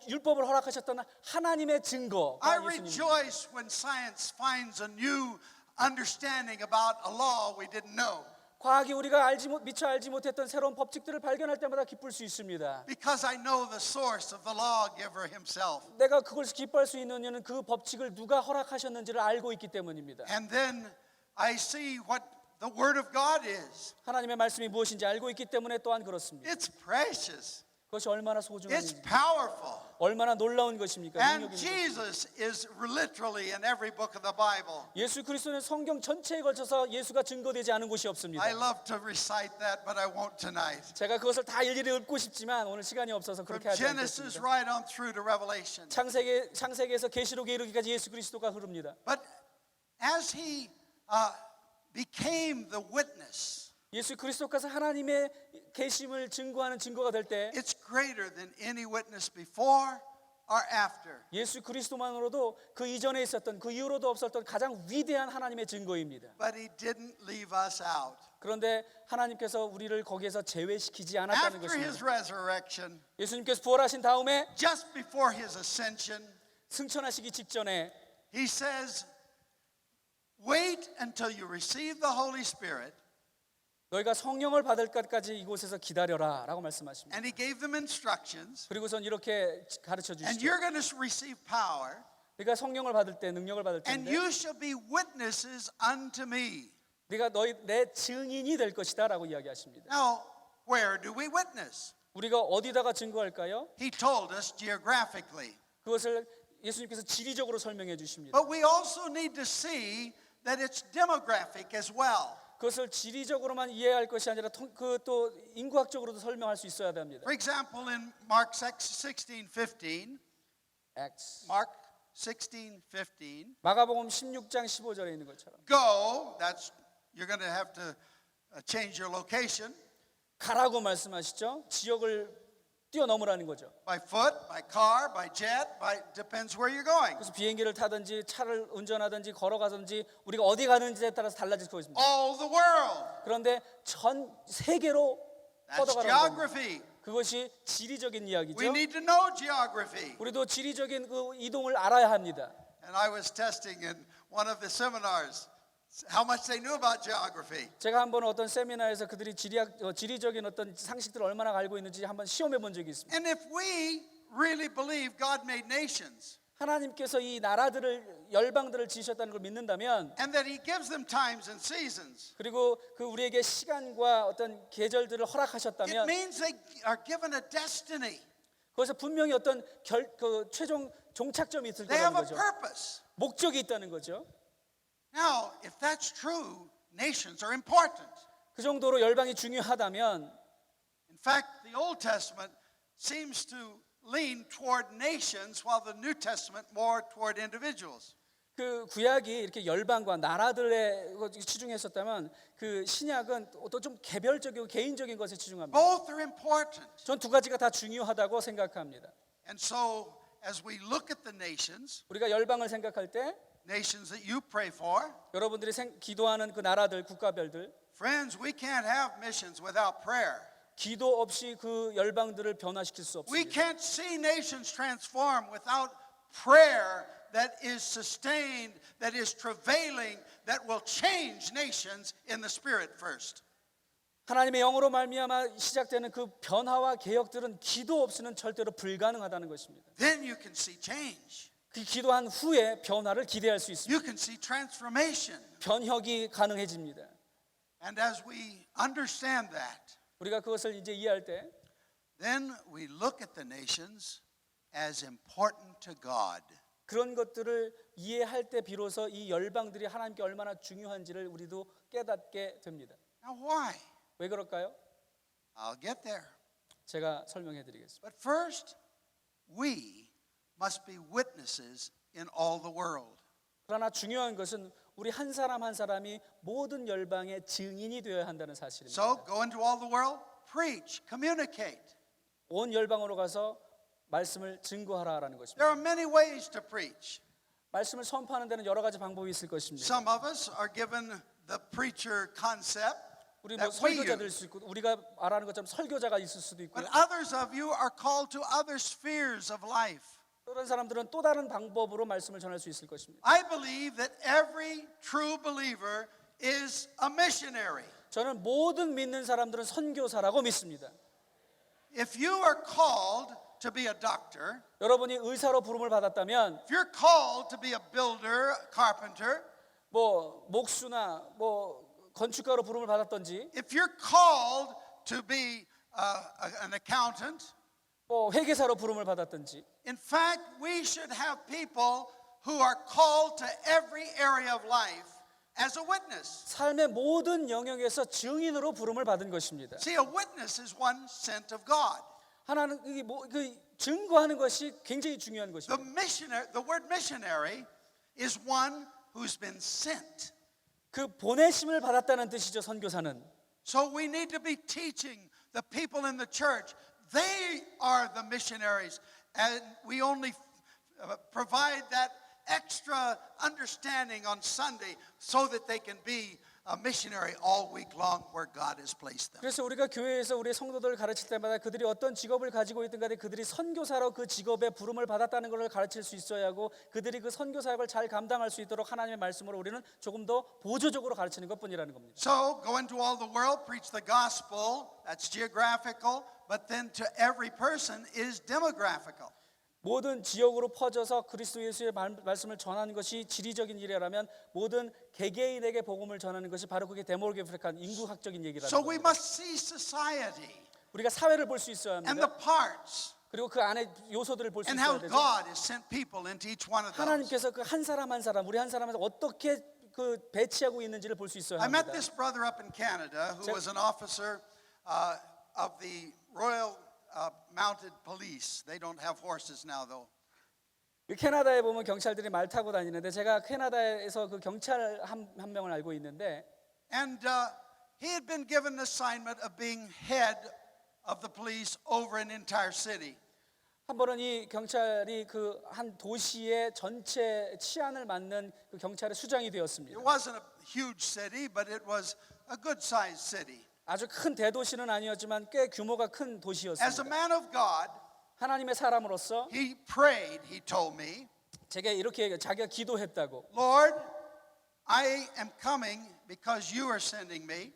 C: 율법을 허락하셨던 하나님의 증거가
B: I
C: 예수님입니다.
B: rejoice when science finds a new understanding about a law we didn't know.
C: 과학이 우리가 미처 알지 못했던 새로운 법칙들을 발견할 때마다 기쁠 수 있습니다.
B: Because I know the source of the lawgiver himself.
C: 내가 그걸 기뻐할 수 있는 이유는 그 법칙을 누가 허락하셨는지를 알고 있기 때문입니다.
B: And then I see what the word of God is.
C: 하나님의 말씀이 무엇인지 알고 있기 때문에 또한 그렇습니다.
B: It's precious.
C: 그것이 얼마나
B: It's
C: 소중한지,
B: powerful.
C: 얼마나 놀라운 것입니까?
B: And
C: 능력인
B: Jesus is literally in every book of the Bible.
C: 예수 그리스도는 성경 전체에 걸쳐서 예수가 증거되지 않은 곳이 없습니다.
B: I love to recite that, but I won't tonight.
C: 제가 그것을 다 일일이 읊고 싶지만 오늘 시간이 없어서
B: From
C: 그렇게 하지
B: Genesis
C: 않겠습니다.
B: right on through to Revelation.
C: 창세기에서 계시록에 이르기까지 예수 그리스도가 흐릅니다.
B: But as he became the witness,
C: 예수 그리스도께서 하나님의 계심을 증거하는 증거가 될 때
B: it's greater than any witness before or after.
C: 예수 그리스도만으로도 그 이전에 있었던 그 이후로도 없었던 가장 위대한 하나님의 증거입니다.
B: But he didn't leave us out.
C: 그런데 하나님께서 우리를 거기에서 제외시키지 않았다는
B: After his
C: 것입니다.
B: resurrection,
C: 예수님께서 부활하신 다음에
B: just before his ascension,
C: 승천하시기 직전에
B: he says, wait until you receive the Holy Spirit.
C: 너희가 성령을 받을 것까지 이곳에서 기다려라 라고 말씀하십니다.
B: And he gave them instructions.
C: 그리고선 이렇게 가르쳐
B: And
C: 주시죠.
B: you're going to receive power.
C: 네가 성령을 받을 때 능력을 받을
B: And
C: 텐데
B: you shall be witnesses unto me.
C: 네가 너희 내 증인이 될 것이다 라고 이야기하십니다.
B: Now, where do we witness?
C: 우리가 어디다가 증거할까요?
B: He told us geographically.
C: 그것을 예수님께서 지리적으로 설명해 주십니다.
B: But we also need to see that it's demographic as well.
C: 그것을 지리적으로만 이해할 것이 아니라 그 또 인구학적으로도 설명할 수 있어야 됩니다.
B: For example, in Mark 16:15,
C: Acts.
B: Mark 16:15,
C: 마가복음 16장 15절에 있는 것처럼
B: go, that's, you're going to have to change your location,
C: 가라고 말씀하시죠. 지역을 뛰어넘으라는 거죠.
B: by foot, by car, by jet, depends where you're going.
C: 그래서 비행기를 타든지 차를 운전하든지 걸어가든지 우리가 어디 가는지에 따라서 달라질 수 있습니다.
B: All the world.
C: 그런데 전 세계로
B: That's
C: 뻗어가는 겁니다.
B: geography.
C: 그것이 지리적인 이야기죠.
B: We need to know geography.
C: 우리도 지리적인 그 이동을 알아야 합니다.
B: And I was testing in one of the seminars how much they knew about geography.
C: 제가 한번 어떤 세미나에서 그들이 지리적인 어떤 상식들을 얼마나 알고 있는지 한번 시험해 본 적이 있습니다.
B: And if we really believe God made nations
C: 하나님께서 이 나라들을 열방들을 지으셨다는 걸 믿는다면
B: and that he gives them times and seasons,
C: 그리고 그 우리에게 시간과 어떤 계절들을
B: it
C: 허락하셨다면
B: means they are given a destiny.
C: 거기서 분명히 어떤 그 최종 종착점이 있을
B: They have
C: 거라는
B: a
C: 거죠.
B: purpose.
C: 목적이 있다는 거죠.
B: Now, if that's true, nations are important.
C: 그 정도로 열방이 중요하다면
B: In fact, the Old Testament seems to lean toward nations while the New Testament more toward individuals.
C: 그 구약이 이렇게 열방과 나라들에 치중했었다면 그 신약은 또 좀 개별적이고 개인적인 것에 치중합니다.
B: Both are important.
C: 전 두 가지가 다 중요하다고 생각합니다.
B: And so, as we look at the nations,
C: 우리가 열방을 생각할 때
B: nations that you pray for,
C: 여러분들이 기도하는 그 나라들, 국가별들
B: friends, we can't have missions without prayer.
C: 기도 없이 그 열방들을 변화시킬 수
B: We
C: 없습니다.
B: can't see nations transform without prayer that is sustained, that is travailing, that will change nations in the spirit first.
C: 하나님의 영으로 말미암아 시작되는 그 변화와 개혁들은 기도 없이는 절대로 불가능하다는 것입니다.
B: Then you can see change.
C: 그 기도한 후에 변화를 기대할 수 있습니다.
B: You can see transformation.
C: 변혁이 가능해집니다.
B: And as we understand that,
C: 우리가 그것을 이제 이해할 때
B: then we look at the nations as important to God.
C: 그런 것들을 이해할 때 비로소 이 열방들이 하나님께 얼마나 중요한지를 우리도 깨닫게 됩니다.
B: Now, why?
C: 왜 그럴까요?
B: I'll get there.
C: 제가 설명해 드리겠습니다.
B: But first, we must be witnesses in all the world.
C: 그러나 중요한 것은 우리 한 사람 한 사람이 모든 열방의 증인이 되어야 한다는 사실입니다.
B: So, go into all the world, preach, communicate.
C: 온 열방으로 가서 말씀을 증거하라라는 것입니다.
B: There are many ways to preach.
C: 말씀을 선포하는 데는 여러 가지 방법이 있을 것입니다.
B: Some of us are given the preacher concept
C: 우리 뭐
B: that we
C: 설교자 될
B: use.
C: 수 있고 우리가 말하는 것처럼 설교자가 있을 수도 있고요.
B: But others of you are called to other spheres of life.
C: 그런 사람들은 또 다른 방법으로 말씀을 전할 수 있을 것입니다.
B: I believe that every true believer is a missionary.
C: 저는 모든 믿는 사람들은 선교사라고 믿습니다.
B: If you are called to be a doctor,
C: 여러분이 의사로 부름을 받았다면
B: if you're called to be a builder, a carpenter,
C: 뭐 목수나 뭐 건축가로 부름을 받았던지
B: if you're called to be an accountant,
C: 뭐 회계사로 부름을 받았던지
B: in fact, we should have people who are called to every area of life as a witness.
C: 삶의 모든 영역에서 증인으로 부름을 받은 것입니다.
B: See, a witness is one sent of God.
C: 하나는 그 증거하는 것이 굉장히 중요한 것입니다.
B: The word missionary is one who's been sent.
C: 그 보내심을 받았다는 뜻이죠. 선교사는
B: So we need to be teaching the people in the church. They are the missionaries. And we only provide that extra understanding on Sunday so that they can be a missionary all week long where God has placed them.
C: 그래서 우리가 교회에서 우리 성도들을 가르칠 때마다 그들이 어떤 직업을 가지고 있든 간에 그들이 선교사로 그 직업에 부름을 받았다는 것을 가르칠 수 있어야 하고 그들이 그 선교 사역을 잘 감당할 수 있도록 하나님의 말씀으로 우리는 조금 더 보조적으로 가르치는 것뿐이라는 겁니다.
B: So go into all the world, preach the gospel. That's geographical. But then to every person is demographical.
C: 모든 지역으로 퍼져서 그리스도 예수의 말씀을 전하는 것이 지리적인 일이라면 모든 개개인에게 복음을 전하는 것이 바로 그게 데모그래픽한 인구학적인 얘기라는
B: So we
C: 겁니다.
B: must see society
C: 우리가 사회를 볼 수 있어야
B: and the
C: 합니다.
B: parts
C: 그리고 그 안에 요소들을 볼 수
B: and
C: 있어야
B: how
C: 되죠.
B: God has sent people into each one of those.
C: 하나님께서 그 한 사람 한 사람 우리 한 사람한테 어떻게 그 배치하고 있는지를 볼 수 있어야
B: I met
C: 합니다.
B: this brother up in Canada who was an officer of the Royal Mounted Police. They don't have horses now though.
C: 캐나다에 보면 경찰들이 말 타고 다니는데 제가 캐나다에서 그 경찰 한 명을 알고 있는데
B: And he had been given an assignment of being head of the police over an entire city.
C: 한 번은 이 경찰이 그 한 도시의 전체 치안을 맡는 그 경찰의 수장이 되었습니다.
B: It wasn't a huge city, but it was a good-sized city.
C: 아주 큰 대도시는 아니었지만 꽤 규모가 큰
B: As a
C: 도시였습니다.
B: man of God,
C: 하나님의 사람으로서
B: he prayed, he told me,
C: 제가 이렇게 얘기해요. 자기가 기도했다고.
B: Lord, I am coming because you are sending me.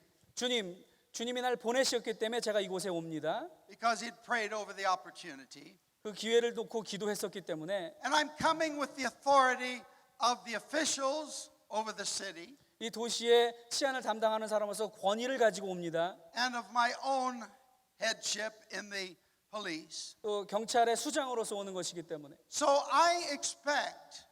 C: 주님이 날 보내셨기 때문에 제가 이곳에 옵니다.
B: Because he'd prayed over the opportunity.
C: 그 기회를 놓고 기도했었기 때문에
B: And I'm coming with the authority of the officials over the city
C: 이 도시의 치안을 담당하는 사람으로서 권위를 가지고 옵니다.
B: and of my own headship in the police.
C: 또 경찰의 수장으로서 오는 것이기 때문에
B: So I expect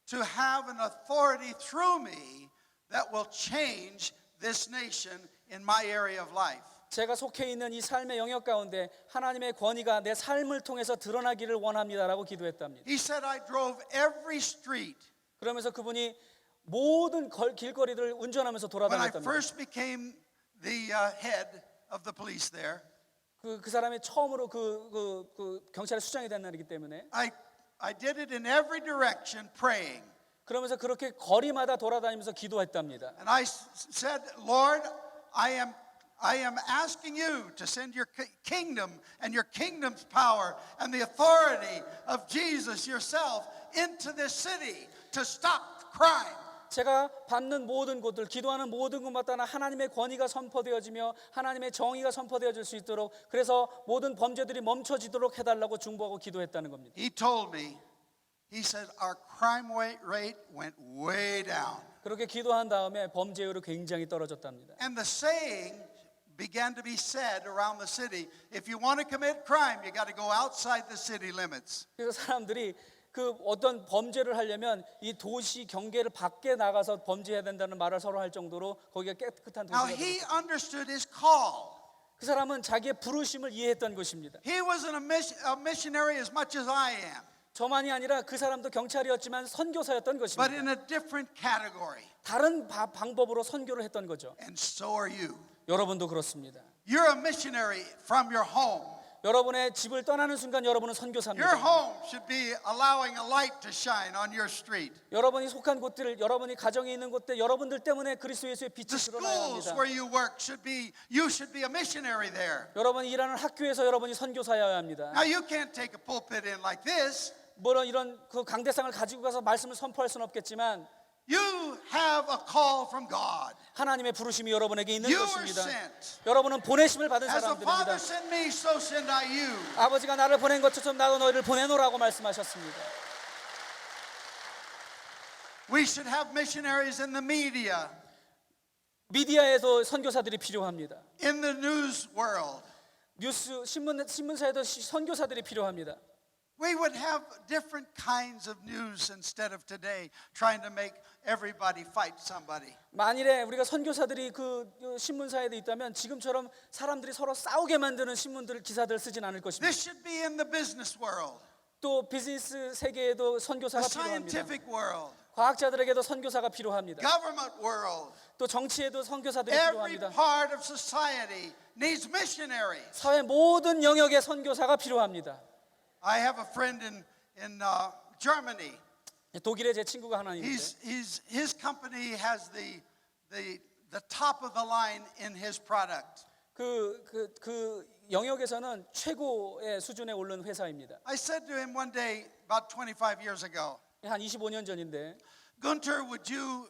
B: to have an authority through me that will change this nation in my area of life.
C: 제가 속해 있는 이 삶의 영역 가운데 하나님의 권위가 내 삶을 통해서 드러나기를 원합니다라고 기도했답니다.
B: He said I drove every street.
C: 그러면서 그분이 모든 길거리를 운전하면서
B: When I
C: 돌아다녔답니다.
B: first became the head of the police there,
C: 그 사람이 처음으로 그 경찰의 수장이 된 날이기 때문에
B: I did it in every direction praying.
C: 그러면서 그렇게 거리마다 돌아다니면서 기도했답니다.
B: And I said, Lord, I am asking you to send your kingdom and your kingdom's power and the authority of Jesus yourself into this city to stop crime.
C: 제가 받는 모든 곳들, 기도하는 모든 곳마다 하나님의 권위가 선포되어지며 하나님의 정의가 선포되어질 수 있도록 그래서 모든 범죄들이 멈춰지도록 해달라고 중보하고 기도했다는 겁니다.
B: He told me, he said, our crime rate went way down.
C: 그렇게 기도한 다음에 범죄율이 굉장히 떨어졌답니다.
B: And the saying began to be said around the city, if you want to commit crime, you got to go outside the city limits.
C: 그래서 사람들이 그 어떤 범죄를 하려면 이 도시 경계를 밖에 나가서 범죄해야 된다는 말을 서로 할 정도로 거기가 깨끗한
B: Now
C: 도시가
B: he
C: 되었다.
B: understood his call.
C: 그 사람은 자기의 부르심을 이해했던 것입니다.
B: He wasn't a missionary as much as I am,
C: 저만이 아니라 그 사람도 경찰이었지만 선교사였던
B: but
C: 것입니다.
B: in a different category.
C: 다른 방법으로 선교를 했던 거죠.
B: And so are you.
C: 여러분도 그렇습니다.
B: You're a missionary from your home.
C: 여러분의 집을 떠나는 순간 여러분은
B: Your
C: 선교사입니다.
B: home should be allowing a light to shine on your street.
C: 여러분이 속한 곳들, 여러분이 가정에 있는 곳들, 여러분들 때문에 그리스도 예수의 빛이
B: The
C: 드러나야
B: schools
C: 합니다.
B: where you work you should be a missionary there.
C: 여러분이 일하는 학교에서 여러분이 선교사여야 합니다.
B: Now you can't take a pulpit in like this.
C: 물론 이런 그 강대상을 가지고 가서 말씀을 선포할 수는 없겠지만
B: You have a call from God.
C: 하나님의 부르심이 여러분에게 있는
B: You are
C: 것입니다.
B: sent.
C: 여러분은 보내심을 받은
B: As the
C: 사람들입니다.
B: Father sent me, so send I you.
C: 아버지가 나를 보낸 것처럼 나도 너희를 보내노라고 말씀하셨습니다.
B: We should have missionaries in the media,
C: 미디어에도 선교사들이 필요합니다.
B: in the news world.
C: 뉴스 신문사에도 선교사들이 필요합니다.
B: We would have different kinds of news instead of today trying to make everybody fight somebody.
C: 만일에 우리가 선교사들이 그 신문사에도 있다면 지금처럼 사람들이 서로 싸우게 만드는 신문들 기사들 쓰진 않을 것입니다.
B: This should be in the business world.
C: 또 비즈니스 세계에도
B: the
C: 선교사가 필요합니다.
B: scientific world,
C: 과학자들에게도 선교사가 필요합니다.
B: government world.
C: 또 정치에도 선교사들이
B: Every
C: 필요합니다.
B: part of society needs missionaries.
C: 사회 모든 영역에 선교사가 필요합니다.
B: I have a friend in Germany.
C: 독일에 제 친구가 하나 있는데
B: His company has the top of the line in his product.
C: 그 영역에서는 최고의 수준에 오른 회사입니다.
B: I said to him one day about 25 years ago,
C: 한 25년 전인데
B: Gunter, would you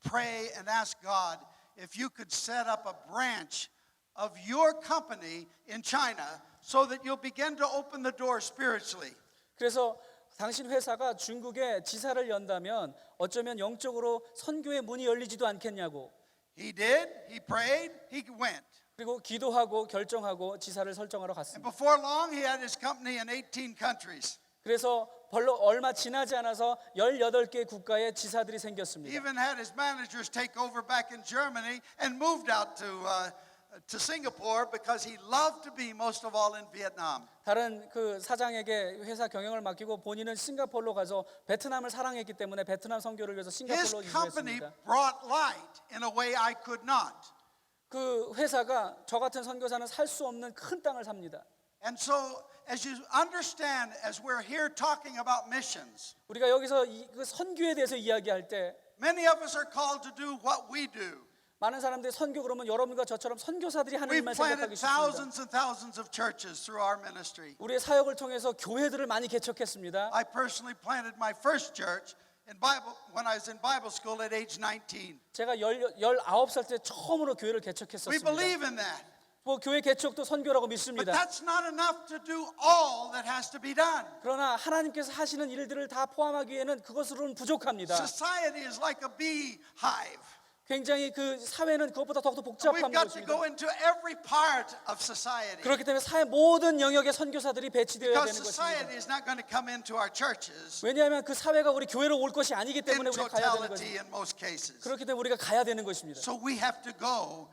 B: pray and ask God if you could set up a branch of your company in China so that you'll begin to open the door spiritually?
C: 그래서 당신 회사가 중국에 지사를 연다면 어쩌면 영적으로 선교의 문이 열리지도 않겠냐고.
B: He did. He prayed. He went.
C: 그리고 기도하고 결정하고 지사를 설정하러
B: And
C: 갔습니다.
B: before long, he had his company in 18 countries.
C: 그래서 별로 얼마 지나지 않아서 18개 국가에 지사들이 생겼습니다.
B: Even had his managers take over back in Germany and moved out to Singapore because he loved to be most of all in Vietnam.
C: 다른 그 사장에게 회사 경영을 맡기고 본인은 싱가포르로 가서 베트남을 사랑했기 때문에 베트남 선교를 위해서
B: His
C: 싱가포르로
B: company
C: 이주했습니다.
B: brought light in a way I could not.
C: 그 회사가 저 같은 선교사는 살 수 없는 큰 땅을 삽니다.
B: And so, as you understand, as we're here talking about missions,
C: 우리가 여기서 그 선교에 대해서 이야기할 때
B: many of us are called to do what we do.
C: 많은 사람들이 선교 그러면 여러분과 저처럼 선교사들이 하는
B: We've
C: 일만
B: planted
C: 생각하기 쉽습니다.
B: thousands and thousands of churches through our ministry.
C: 우리의 사역을 통해서 교회들을 많이 개척했습니다.
B: I personally planted my first church when I was in Bible school at age 19.
C: 제가 19살 때 처음으로 교회를
B: We
C: 개척했었습니다.
B: believe in that.
C: 뭐 교회 개척도 선교라고
B: But
C: 믿습니다.
B: that's not enough to do all that has to be done.
C: 그러나 하나님께서 하시는 일들을 다 포함하기에는 그것으로는 부족합니다.
B: Society is like a beehive.
C: 굉장히 그 사회는 그것보다 더욱더
B: We've
C: 복잡한
B: got to
C: 것입니다.
B: go into every part of society.
C: 그렇기 때문에 사회 모든 영역에 선교사들이 배치되어야
B: Because
C: 되는
B: society
C: 것입니다.
B: is not going to come into our churches
C: 왜냐하면 그 사회가 우리 교회로 올 것이 아니기
B: in
C: 때문에 우리가 가야 되는
B: totality
C: 것입니다.
B: in most cases.
C: 그렇기 때문에 우리가 가야 되는 것입니다.
B: So we have to go,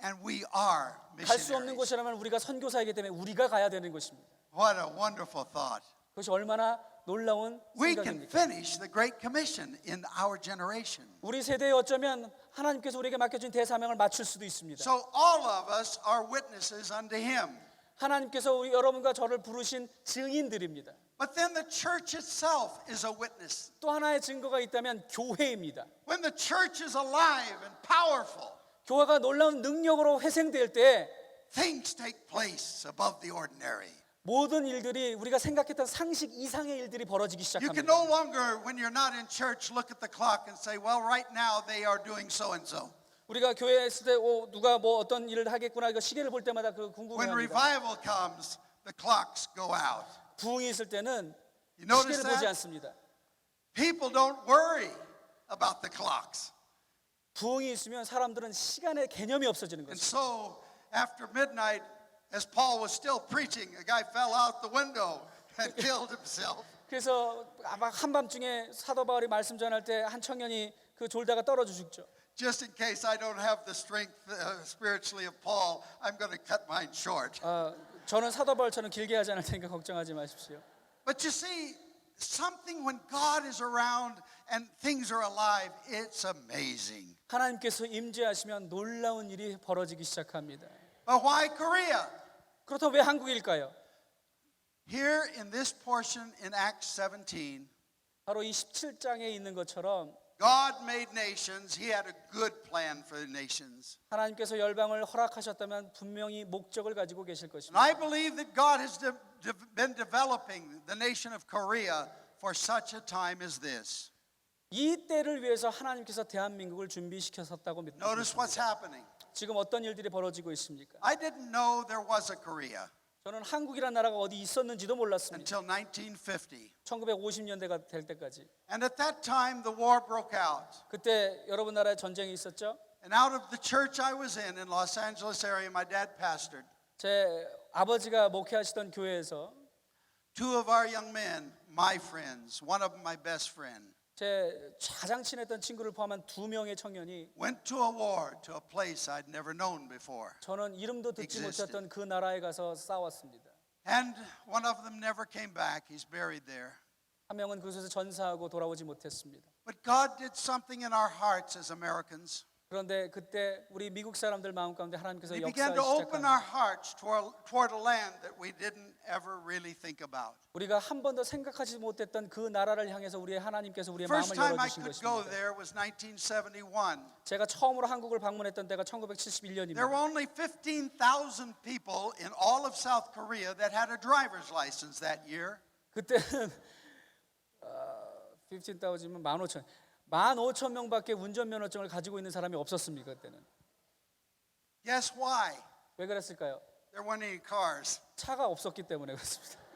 B: and we are
C: 갈 수 없는
B: missionaries.
C: 곳이라면 우리가 선교사이기 때문에 우리가 가야 되는 것입니다.
B: What a wonderful thought.
C: 그것이 얼마나 놀라운
B: We can
C: 생각입니까?
B: finish the Great Commission in our generation.
C: 우리 세대에 어쩌면 하나님께서 우리에게 맡겨준 대사명을 맞출 수도 있습니다.
B: So all of us are witnesses unto Him.
C: 하나님께서 우리 여러분과 저를 부르신 증인들입니다.
B: But then the church itself is a witness.
C: 또 하나의 증거가 있다면 교회입니다.
B: When the church is alive and powerful,
C: 교회가 놀라운 능력으로 회생될 때
B: things take place above the ordinary.
C: 모든 일들이 우리가 생각했던 상식 이상의 일들이 벌어지기
B: You can
C: 시작합니다.
B: no longer, when you're not in church, look at the clock and say, well, right now they are doing so and so.
C: 우리가 교회에 있을 때 누가 뭐 어떤 일을 하겠구나 이거 시계를 볼 때마다 그
B: When
C: 궁금해합니다.
B: revival comes, the clocks go out.
C: 부흥이 있을 때는
B: You notice
C: 시계를 보지
B: that?
C: 않습니다.
B: People don't worry about the clocks.
C: 부흥이 있으면 사람들은 시간의 개념이 없어지는
B: And
C: 거죠.
B: so, after midnight, as Paul was still preaching, a guy fell out the window and killed himself.
C: 그래서 아마 한밤중에 사도 바울이 말씀 전할 때 한 청년이 그 졸다가 떨어져 죽죠.
B: Just in case I don't have the strength spiritually of Paul, I'm going to cut mine short.
C: 저는 사도 바울처럼 길게 하지 않을 테니까 걱정하지 마십시오.
B: But you see, something when God is around and things are alive, it's amazing.
C: 하나님께서 임재하시면 놀라운 일이 벌어지기 시작합니다.
B: But why Korea?
C: 그렇다면 왜 한국일까요?
B: Here in this portion in Acts 17,
C: 바로 이 17장에 있는 것처럼
B: God made nations. He had a good plan for the nations.
C: 하나님께서 열방을 허락하셨다면 분명히 목적을 가지고 계실
B: And
C: 것입니다.
B: I believe that God has been developing the nation of Korea for such a time as this.
C: 이 때를 위해서 하나님께서 대한민국을 준비시켰었다고
B: Notice what's
C: 믿습니다.
B: happening.
C: 지금 어떤 일들이 벌어지고 있습니까?
B: I didn't know there was a Korea
C: 저는 한국이라는 나라가 어디 있었는지도 몰랐습니다.
B: until 1950.
C: 1950년대가 될 때까지.
B: And at that time, the war broke out.
C: 그때 여러분 나라에 전쟁이 있었죠.
B: And out of the church I was in Los Angeles area, my dad pastored.
C: 제 아버지가 목회하시던 교회에서
B: Two of our young men, my friends, one of them my best friend,
C: 제 가장 친했던 친구를 포함한 2명의 청년이
B: went to a war to a place I'd never known before.
C: 저는 이름도 듣지
B: Existed.
C: 못했던 그 나라에 가서 싸웠습니다.
B: And one of them never came back. He's buried there.
C: 한 명은 그곳에서 전사하고 돌아오지 못했습니다.
B: But God did something in our hearts as Americans.
C: 그런데 그때 우리 미국 사람들 마음 가운데 하나님께서
B: We began
C: 역사를
B: to open our
C: 시작합니다.
B: hearts toward a land that we didn't ever really think about.
C: 우리가 한 번도 생각하지 못했던 그 나라를 향해서 우리의 하나님께서 우리의
B: First
C: 마음을
B: time I
C: 열어주신
B: could go
C: 것입니다.
B: there was 1971.
C: 제가 처음으로 한국을 방문했던 때가
B: There were
C: 1971년입니다.
B: only 15,000 people in all of South Korea that had a driver's license that year.
C: 그때는 15,000면 15,000명밖에 운전면허증을 가지고 있는 사람이 없었습니다. 그때는.
B: Guess why?
C: 왜 그랬을까요?
B: There weren't any cars.
C: 차가 없었기 때문에 그렇습니다.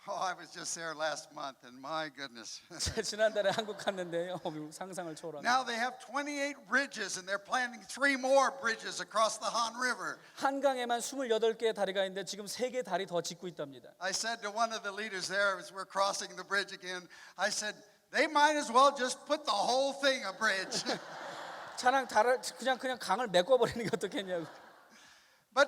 B: Oh, I was just there last month, and my goodness.
C: 지난달에 한국 갔는데요. 상상을 초월합니다.
B: Now they have 28 bridges, and they're planning 3 more bridges across the Han River.
C: 한강에만 28개의 다리가 있는데 지금 3개 다리 더 짓고 있답니다.
B: I said to one of the leaders there as we're crossing the bridge again, I said, they might as well just put the whole thing a bridge.
C: 차랑 그냥 강을 메꿔버리는 게 어떻겠냐고.
B: But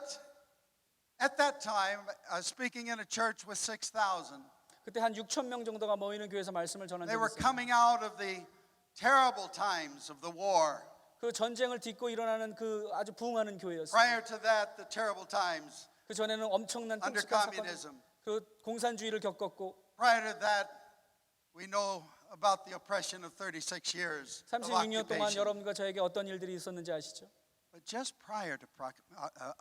B: at that time, I was speaking in a church with 6,000.
C: 그때 한 6,000명 정도가 모이는 교회에서 말씀을 전한
B: They
C: 적이
B: were
C: 있어요.
B: coming out of the terrible times of the war.
C: 그 전쟁을 딛고 일어나는 그 아주 부흥하는 교회였어요.
B: Prior to that, the terrible times
C: 그 전에는 엄청난
B: under
C: 끔찍한 사건,
B: communism.
C: 그 공산주의를 겪었고
B: Prior to that, we know about the oppression of 36 years of
C: 36년 동안
B: occupation.
C: 여러분과 저에게 어떤 일들이 있었는지 아시죠?
B: But just prior to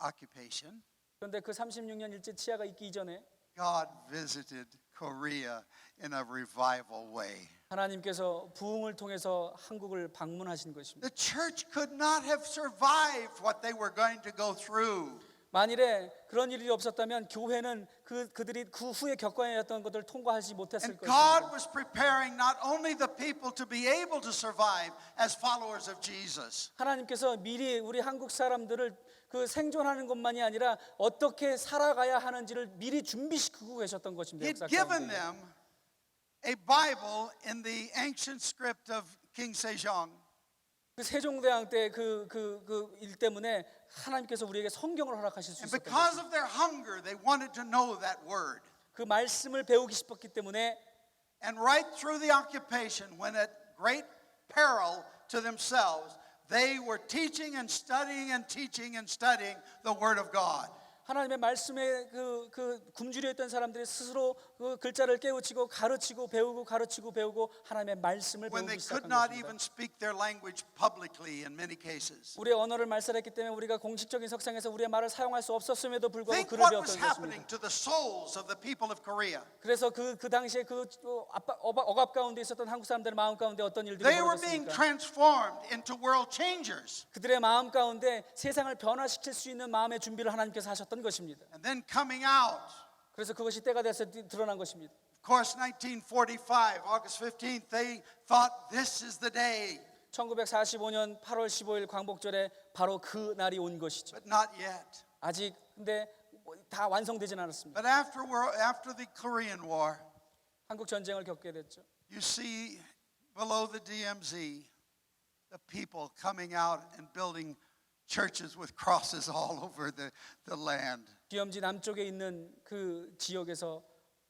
B: occupation,
C: 그런데 그 36년 일제 치하가 있기 이전에
B: God visited Korea in a revival way.
C: 하나님께서 부흥을 통해서 한국을 방문하신 것입니다.
B: The church could not have survived what they were going to go through.
C: 만일에 그런 일이 없었다면 교회는 그들이 그 후에 겪어야 했던 것들을 통과하지 못했을
B: And God
C: 것입니다.
B: was preparing not only the people to be able to survive as followers of Jesus,
C: 하나님께서 미리 우리 한국 사람들을 그 생존하는 것만이 아니라 어떻게 살아가야 하는지를 미리 준비시키고 계셨던 것입니다.
B: He'd
C: 역사
B: given
C: 가운데.
B: them a Bible in the ancient script of King Sejong.
C: 그 세종대왕 때 그 일 때문에 하나님께서 우리에게 성경을 허락하실 수
B: And
C: 있었던
B: because
C: 것입니다.
B: of their hunger, they wanted to know that word.
C: 그 말씀을 배우기 싶었기 때문에
B: And right through the occupation, when at great peril to themselves, they were teaching and studying and teaching and studying the word of God.
C: 하나님의 말씀에 굶주려 있던 사람들이 스스로 그 글자를 깨우치고 가르치고 배우고 하나님의 말씀을
B: When they
C: 배우기
B: could
C: 시작한
B: not
C: 것입니다.
B: even speak their language publicly in many cases.
C: 우리의 언어를 말살했기 때문에 우리가 공식적인 석상에서 우리의 말을 사용할 수 없었음에도 불구하고
B: Think
C: 글을
B: what was
C: 배웠던
B: happening
C: 것입니다.
B: to the souls of the people of Korea.
C: 그래서 그 당시에 억압 가운데 있었던 한국 사람들의 마음 가운데 어떤 일들이
B: They were being
C: 벌어졌습니까?
B: transformed into world changers.
C: 그들의 마음 가운데 세상을 변화시킬 수 있는 마음의 준비를 하나님께서 하셨던 것입니다.
B: And then coming out,
C: 그래서 그것이 때가 돼서 드러난 것입니다.
B: of course, 1945, August 15th, they thought this is the day,
C: 1945년 8월 15일 광복절에 바로 그 날이 온 것이죠.
B: but not yet.
C: 아직 근데 다 완성되진 않았습니다.
B: But after the Korean War,
C: 한국 전쟁을 겪게 됐죠.
B: you see below the DMZ, the people coming out and building churches with crosses all over the land.
C: DMZ 남쪽에 있는 그 지역에서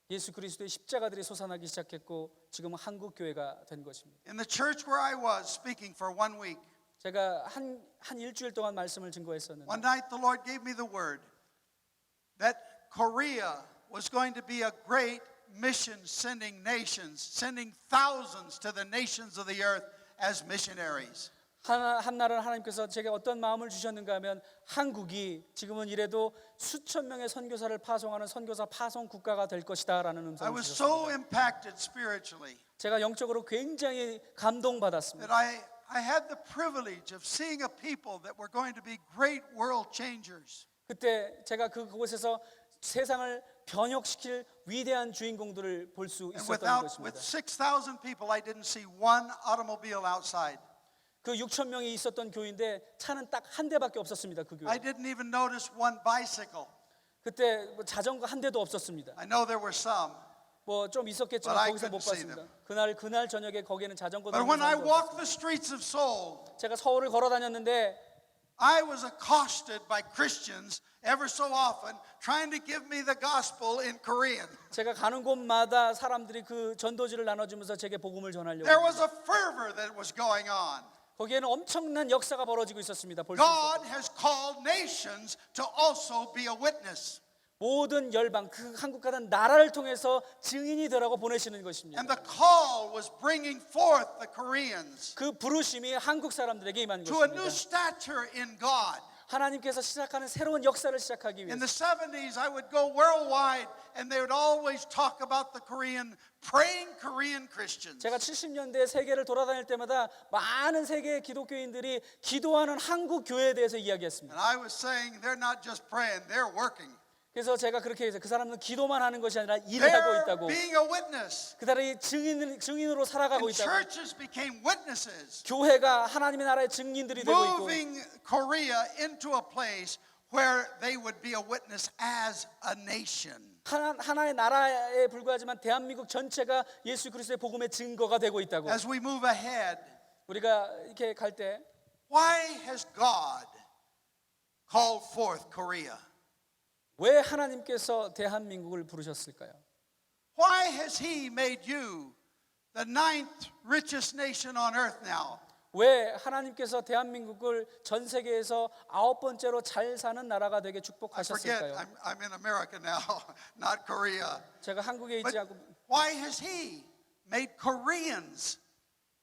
C: 예수 그리스도의 십자가들이 솟아나기 시작했고 지금 한국 교회가 된 것입니다.
B: In the church where I was speaking for 1 week,
C: 제가 한 일주일 동안 말씀을 증거했었는데
B: one night the Lord gave me the word that Korea was going to be a great mission sending nations, sending thousands to the nations of the earth as missionaries.
C: 한날은 하나님께서 제게 어떤 마음을 주셨는가 하면 한국이 지금은 이래도 수천 명의 선교사를 파송하는 선교사 파송 국가가 될 것이다라는
B: I
C: 음성을
B: was so
C: 주셨습니다.
B: impacted spiritually
C: 제가 영적으로 굉장히 감동받았습니다.
B: that I had the privilege of seeing a people that were going to be great world changers.
C: 그때 제가 그곳에서 세상을 변혁시킬 위대한 주인공들을 볼 수
B: And
C: 있었던
B: with
C: 것입니다.
B: 6,000 people, I didn't see one automobile outside.
C: 그 6천 명이 있었던 교회인데 차는 딱 한 대밖에 없었습니다. 그
B: I
C: 교회.
B: didn't even notice one bicycle.
C: 그때 뭐 자전거 한 대도 없었습니다.
B: I know there were some.
C: 뭐 좀
B: But
C: 있었겠지만
B: I
C: 거기서 못
B: couldn't see
C: 봤습니다. 그날 저녁에 거기에는 자전거도
B: But
C: 없는
B: when I
C: 사람도
B: walked
C: 없었습니다.
B: the streets of Seoul,
C: 제가 서울을 걸어 다녔는데
B: I was accosted by Christians ever so often trying to give me the gospel in Korean.
C: 제가 가는 곳마다 사람들이 그 전도지를 나눠주면서 제게 복음을 전하려고
B: There was
C: 합니다.
B: a fervor that was going on.
C: 거기에는 엄청난 역사가 벌어지고 있었습니다. 볼 수
B: God
C: 있었어요.
B: has called nations to also be a witness.
C: 모든 열방, 그 한국 같은 나라를 통해서 증인이 되라고 보내시는 것입니다.
B: And the call was bringing forth the Koreans
C: 그 부르심이 한국 사람들에게 임한
B: to a new
C: 것입니다.
B: stature in God.
C: 하나님께서 시작하는 새로운 역사를 시작하기
B: In
C: 위해서
B: the 70s, I would go worldwide and they would always talk about the Korean, praying Korean Christians.
C: 제가 70년대 세계를 돌아다닐 때마다 많은 세계의 기독교인들이 기도하는 한국 교회에 대해서 이야기했습니다.
B: And I was saying, they're not just praying, they're working.
C: 그래서 제가 그렇게 해서 그 사람은 기도만 하는 것이 아니라 일을 하고
B: They're
C: 있다고,
B: being a witness.
C: 그 사람이 증인으로 살아가고
B: And
C: 있다고,
B: churches became witnesses,
C: 교회가 하나님의 나라의 증인들이 되고 있고,
B: moving Korea into a place where they would be a witness as a nation.
C: 하나의 나라에 불과하지만 대한민국 전체가 예수 그리스도의 복음의 증거가 되고 있다고.
B: As we move ahead,
C: 우리가 이렇게 갈 때
B: why has God called forth Korea?
C: 왜 하나님께서 대한민국을 부르셨을까요?
B: Why has He made you the 9th richest nation on earth now?
C: 왜 하나님께서 대한민국을 전 세계에서 9번째로 잘 사는 나라가 되게
B: I forget,
C: 축복하셨을까요?
B: I'm in America now, not Korea.
C: 제가 한국에
B: But
C: 있지 않고
B: why has He made Koreans,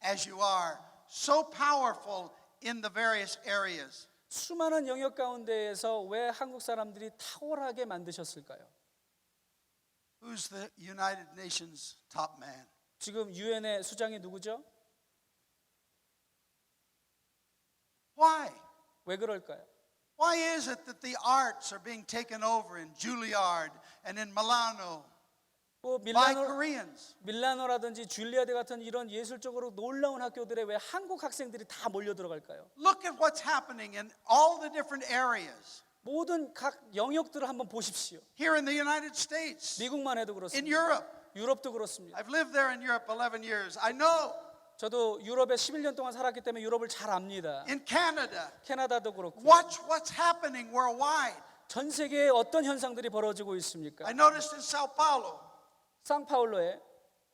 B: as you are, so powerful in the various areas?
C: 수많은 영역 가운데에서 왜 한국 사람들이 탁월하게 만드셨을까요?
B: Who's the United Nations top man?
C: 지금 유엔의 수장이 누구죠?
B: Why?
C: 왜 그럴까요?
B: Why is it that the arts are being taken over in Juilliard and in Milano
C: 뭐
B: by Koreans?
C: 밀라노라든지 줄리아드 같은 이런 예술적으로 놀라운 학교들에 왜 한국 학생들이 다 몰려 들어갈까요?
B: Look at what's happening in all the different areas.
C: 모든 각 영역들을 한번 보십시오.
B: Here in the United States,
C: 미국만 해도
B: in
C: 그렇습니다.
B: Europe.
C: 유럽도 그렇습니다.
B: I've lived there in Europe 11 years. I know.
C: 저도 유럽에 11년 동안 살았기 때문에 유럽을 잘 압니다.
B: In Canada.
C: 캐나다도 그렇고.
B: Watch what's happening worldwide.
C: 전 세계에 어떤 현상들이 벌어지고 있습니까?
B: I noticed in Sao Paulo,
C: 상파울로에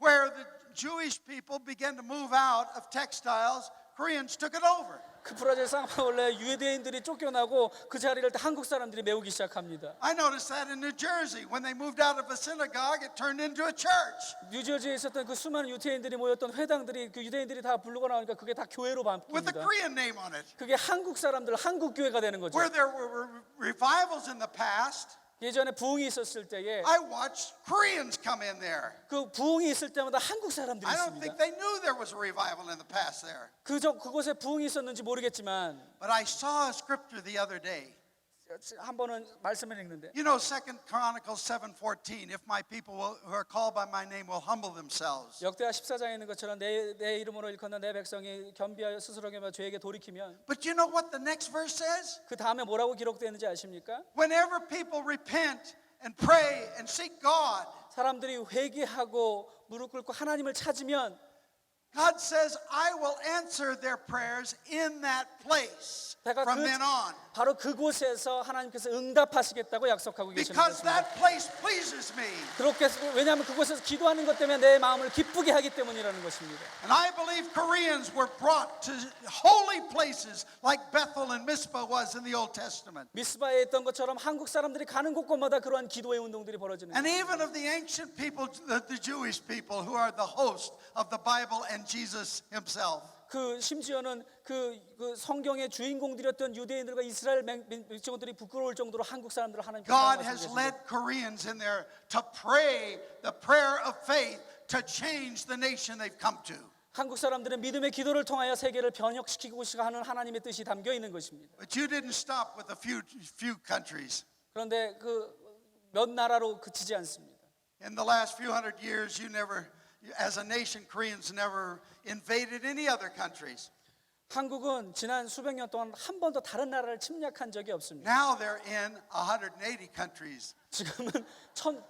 B: where the Jewish people began to move out of textiles, Koreans took it over.
C: 그 브라질 상파울로에 유대인들이 쫓겨나고 그 자리를 다 한국 사람들이 메우기 시작합니다.
B: I noticed that in New Jersey. When they moved out of a synagogue, it turned into a church.
C: 뉴저지에 있었던 그 수많은 유대인들이 모였던 회당들이 그 유대인들이 다 부르고 나오니까 그게 다 교회로
B: With a
C: 바뀝니다.
B: Korean name on it.
C: 그게 한국 사람들 한국 교회가 되는 거죠.
B: Where there were revivals in the past,
C: 예전에 부흥이 있었을 때에
B: I watched Koreans come in there.
C: 그 부흥이 있을 때마다 한국 사람들이
B: I don't think
C: 있습니다.
B: they knew there was a revival in the past there.
C: 그곳에 부흥이 있었는지 모르겠지만
B: But I saw a scripture the other day.
C: 한 번은 말씀을 읽는데
B: You know 2 Chronicles 7:14, if my people who are called by my name will humble themselves.
C: 역대하 14장에 있는 것처럼 내 이름으로 일컫는 내 백성이 겸비하여 스스로 겸비하여 죄에게 돌이키면
B: But you know what the next verse says?
C: 그 다음에 뭐라고 기록되어 있는지 아십니까?
B: Whenever people repent and pray and seek God,
C: 사람들이 회개하고 무릎 꿇고 하나님을 찾으면
B: God says, I will answer their prayers in that place
C: 내가
B: from then on.
C: 바로 그곳에서 하나님께서 응답하시겠다고 약속하고 계시는
B: Because
C: 것입니다.
B: that place pleases me.
C: 그렇게 왜냐하면 그곳에서 기도하는 것 때문에 내 마음을 기쁘게 하기 때문이라는 것입니다.
B: And I believe Koreans were brought to holy places like Bethel and Mizpah was in the Old Testament.
C: 미스바에 있던 것처럼 한국 사람들이 가는 곳곳마다 그러한 기도의 운동들이 벌어지는
B: And
C: 거예요.
B: even of the ancient people, the Jewish people who are the host of the Bible and Jesus himself.
C: 그 심지어는 그 성경의 주인공들이었던 유대인들과 이스라엘 백성들이 부끄러울 정도로 한국 사람들을 하나님께
B: God has
C: 사랑하시는
B: led Koreans in there to pray the prayer of faith to change the nation they've come to.
C: 한국 사람들은 믿음의 기도를 통하여 세계를 변혁시키고 하는 하나님의 뜻이 담겨 있는 것입니다.
B: But you didn't stop with a few countries.
C: 그런데 그 몇 나라로 그치지 않습니다.
B: In the last few hundred years, as a nation, Koreans never invaded any other countries.
C: 한국은 지난 수백 년 동안 한 번도 다른 나라를 침략한 적이 없습니다.
B: Now they're in 180 countries.
C: 지금은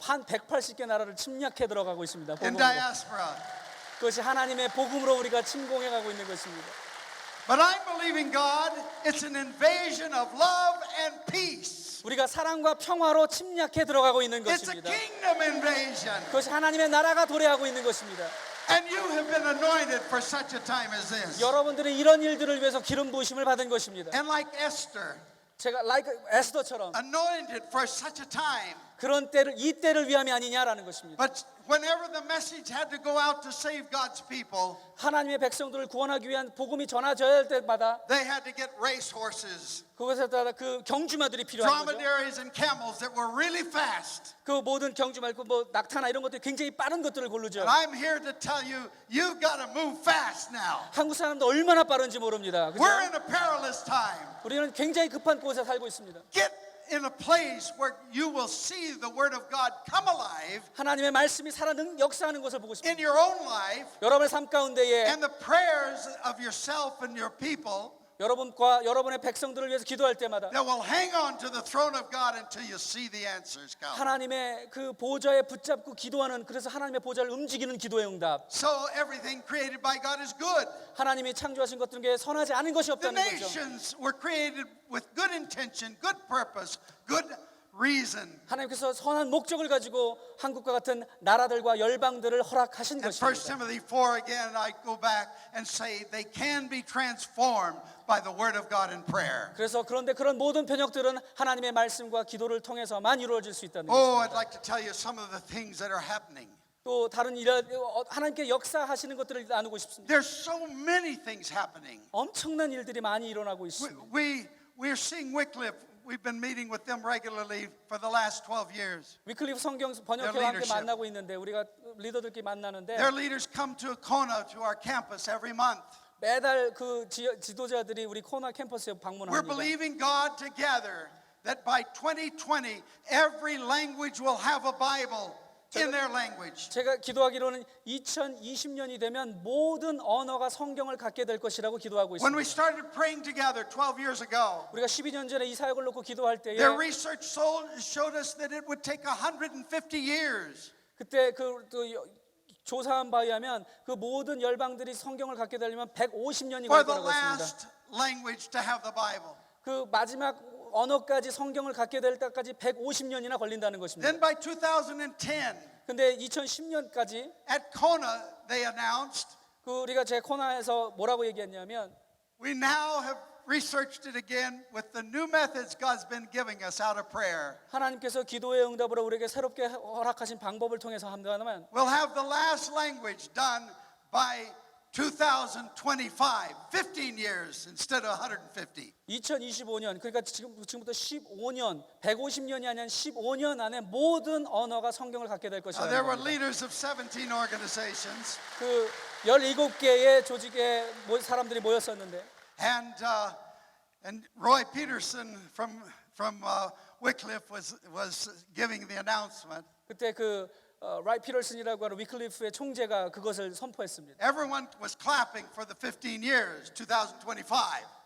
C: 한 180개 나라를 침략해 들어가고 있습니다.
B: In
C: 복음으로.
B: diaspora.
C: 그것이 하나님의 복음으로 우리가 침공해 가고 있는 것입니다.
B: But I'm believing God, it's an invasion of love and peace.
C: 우리가 사랑과 평화로 침략해 들어가고 있는
B: It's a
C: 것입니다.
B: kingdom invasion.
C: 그것이 하나님의 나라가 도래하고 있는 것입니다.
B: And you have been anointed for such a time as this.
C: 여러분들은 이런 일들을 위해서 기름 부으심을 받은 것입니다.
B: And like Esther,
C: 제가 에스더처럼
B: anointed for such a time.
C: 그런 때를 이 때를 위함이 아니냐라는 것입니다.
B: But whenever the message had to go out to save God's people,
C: 하나님의 백성들을 구원하기 위한 복음이 전해져야 할 때마다
B: they had to get race horses,
C: 그것에다가 그 경주마들이 필요한 거죠.
B: dromedaries and camels that were really fast.
C: 그 모든 경주 말고 뭐 낙타나 이런 것들이 굉장히 빠른 것들을 고르죠.
B: And I'm here to tell you, you got to move fast now.
C: 한국 사람도 얼마나 빠른지 모릅니다. 그죠?
B: We're in a perilous time.
C: 우리는 굉장히 급한 곳에 살고 있습니다.
B: Get in a place where you will see the Word of God come alive
C: 하나님의 말씀이 살아 역사하는 것을 보고
B: in
C: 싶습니다.
B: your own life,
C: 여러분의 삶 가운데에
B: and the prayers of yourself and your people
C: 여러분과 여러분의 백성들을 위해서 기도할 때마다
B: that will hang on to the throne of God until you see the answers come.
C: 하나님의 그 보좌에 붙잡고 기도하는, 그래서 하나님의 보좌를 움직이는 기도의 응답.
B: So everything created by God is good.
C: 하나님이 창조하신 것들 중에 선하지 않은 것이
B: The
C: 없다는 거죠.
B: nations were created with good intention, good purpose, good reason.
C: 하나님께서 선한 목적을 가지고 한국과 같은 나라들과 열방들을 허락하신
B: And 1
C: 것입니다.
B: Timothy 4 again, I go back and say they can be transformed by the word of God in prayer.
C: 그래서 그런데 그런 모든 변혁들은 하나님의 말씀과 기도를 통해서만 이루어질 수 있다는
B: Oh, I'd
C: 것입니다.
B: like to tell you some of the things that are happening.
C: 또 다른 이런 하나님께 역사하시는 것들을 나누고 싶습니다.
B: There's so many things happening.
C: 엄청난 일들이 많이 일어나고 있습니다.
B: We're seeing Wycliffe. We've been meeting with them regularly for the last 12 years.
C: 위클리프 성경 번역회와
B: Their
C: 함께
B: leadership.
C: 만나고 있는데 우리가 리더들끼리 만나는데
B: Their leaders come to Kona to our campus every month.
C: 매달 그 지도자들이 우리 코나 캠퍼스에
B: We're
C: 방문합니다.
B: believing God together that by 2020 every language will have a Bible in their language.
C: 제가 기도하기로는 2020년이 되면 모든 언어가 성경을 갖게 될 것이라고 기도하고
B: When we
C: 있습니다.
B: started praying together 12 years ago,
C: 우리가 12년 전에 이 사역을 놓고 기도할 때에
B: their research showed us that it would take 150 years.
C: 그때 또 조사한 바에 의하면 그 모든 열방들이 성경을 갖게 되려면 150년이
B: For
C: 걸릴
B: the
C: 거라고 했습니다.
B: last language to have the Bible.
C: 그 마지막 언어까지 성경을 갖게 될 때까지 150년이나 걸린다는 것입니다.
B: Then by 2010,
C: 근데 2010년까지
B: at Kona, they announced,
C: 그 우리가 제 코나에서 뭐라고 얘기했냐면
B: we now have researched it again with the new methods God's been giving us out of prayer.
C: 하나님께서 기도의 응답으로 우리에게 새롭게 허락하신 방법을 통해서 한다면
B: We'll have the last language done by 2025, 15 years instead of 150.
C: 2025년, 그러니까 지금부터 15년, 150년이 아니라 15년 안에 모든 언어가 성경을 갖게 될
B: There
C: 것이라는
B: were
C: 겁니다.
B: leaders of 17 organizations,
C: 그 17개의 조직의 사람들이 모였었는데
B: and Roy Peterson from Wycliffe was giving the announcement.
C: 그때 라이 피터슨이라고 하는 위클리프의 총재가 그것을 선포했습니다.
B: Everyone was clapping for the 15 years, 2025.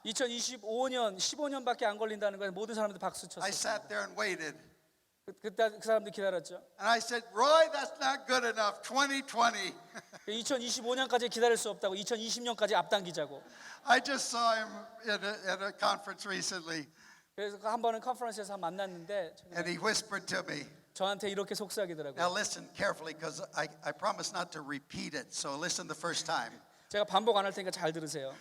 C: 2025년, 15년밖에 안 걸린다는 거에 모든 사람들이 박수
B: I
C: 쳤어요.
B: sat there and waited.
C: 그때 그 사람들이 기다렸죠.
B: And I said, Roy, that's not good enough. 2020.
C: 2025년까지 기다릴 수 없다고 2020년까지 앞당기자고.
B: I just saw him at a conference recently,
C: 그래서 한 번은 컨퍼런스에서 만났는데
B: and he whispered to me.
C: 저한테 이렇게
B: Now
C: 속삭이더라고요.
B: listen carefully, because I promise not to repeat it. So listen the first time.
C: 제가 반복 안 할 테니까 잘 들으세요.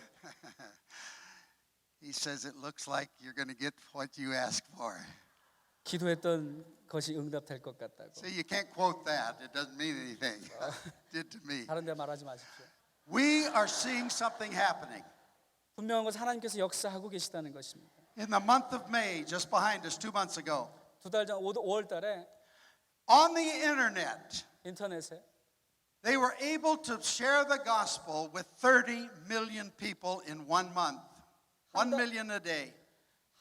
B: He says, it looks like you're going to get what you asked for.
C: 기도했던 것이 응답될 것 같다고.
B: See, you can't quote that. It doesn't mean anything. It did to me.
C: 다른 데 말하지 마십시오.
B: We are seeing something happening.
C: 분명한 것은 하나님께서 역사하고 계시다는 것입니다.
B: In the month of May, just behind us 2 months ago,
C: 2달 전 5월 달에
B: on the internet,
C: 인터넷에
B: they were able to share the gospel with 30 million people in 1 month. 1 million a day.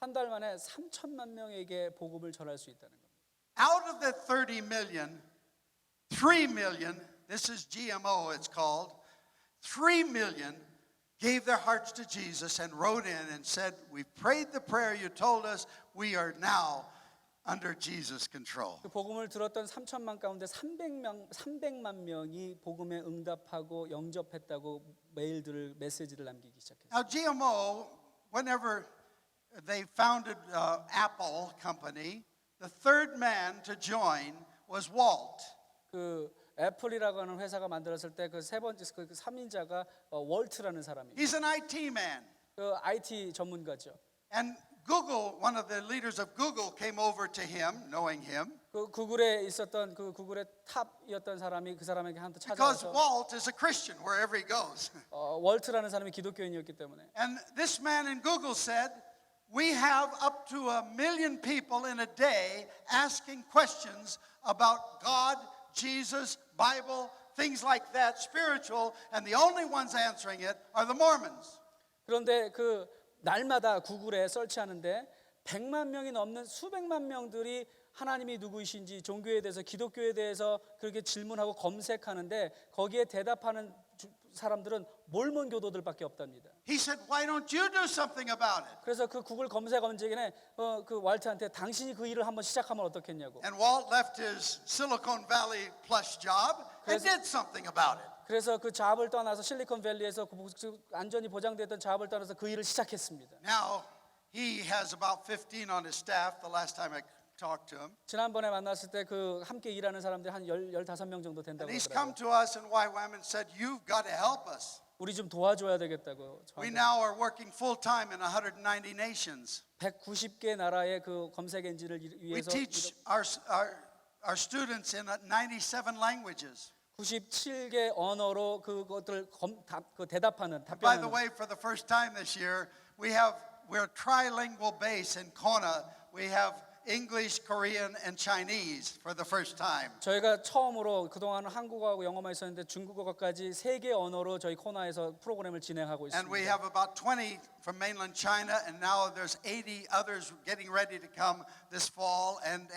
C: 한 달 만에 3천만 명에게 복음을 전할 수 있다는 겁니다.
B: Out of that 30 million, 3 million, this is GMO it's called, 3 million gave their hearts to Jesus and wrote in and said, we prayed the prayer you told us, we are now under Jesus' control.
C: 그 복음을 들었던 3천만 가운데 300만 명이 복음에 응답하고 영접했다고 메일들을 메시지를 남기기 시작했어요.
B: Now, GMO, whenever they founded Apple Company, the third man to join was Walt.
C: 그 애플이라고 하는 회사가 만들었을 때 그 세 번째 그 3인자가 월트라는 사람이에요.
B: He's an IT man.
C: 그 IT 전문가죠.
B: And Google, one of the leaders of Google came over to him, knowing him,
C: 그 구글에 있었던 그 구글의 탑이었던 사람이 그 사람에게 한테
B: because
C: 찾아와서
B: Walt is a Christian wherever he goes.
C: 월트라는 사람이 기독교인이었기 때문에
B: And this man in Google said, we have up to 1 million people in a day asking questions about God, Jesus, Bible, things like that, spiritual, and the only ones answering it are the Mormons.
C: 그런데 그 날마다 구글에 설치하는데 100만 명이 넘는 수백만 명들이 하나님이 누구이신지 종교에 대해서 기독교에 대해서 그렇게 질문하고 검색하는데 거기에 대답하는 사람들은 몰몬 교도들밖에 없답니다.
B: He said, why don't you do something about it?
C: 그래서 그 구글 검색 검색에 그 왈트한테 당신이 그 일을 한번 시작하면 어떻겠냐고.
B: And Walt left his Silicon Valley plush job and did something about it.
C: 그래서 그 잡을 떠나서 실리콘밸리에서 그 안전이 보장됐던 잡을 떠나서 그 일을 시작했습니다.
B: Now, he has about 15 on his staff the last time I talked to him.
C: 지난번에 만났을 때 그 함께 일하는 사람들이 한 15명 정도 된다고
B: And he's come
C: 그러더라고요.
B: to us in YWAM and said, you've got to help us.
C: 우리 좀 도와줘야 되겠다고.
B: We
C: 저한테.
B: now are working full time in 190 nations.
C: 190개 나라의 그 검색 엔진을
B: We
C: 위해서
B: teach our students in 97 languages.
C: 97개 언어로 그것들 그 대답하는
B: By the
C: 답변하는.
B: way, for the first time this year, we're trilingual base in Kona. We have English, Korean, and Chinese for the first time.
C: 저희가 처음으로 그동안 한국어하고 영어만 있었는데 중국어까지 3개 언어로 저희 코나에서 프로그램을 진행하고
B: And we
C: 있습니다.
B: have about 20 from mainland China, and now there's 80 others getting ready to come this fall. And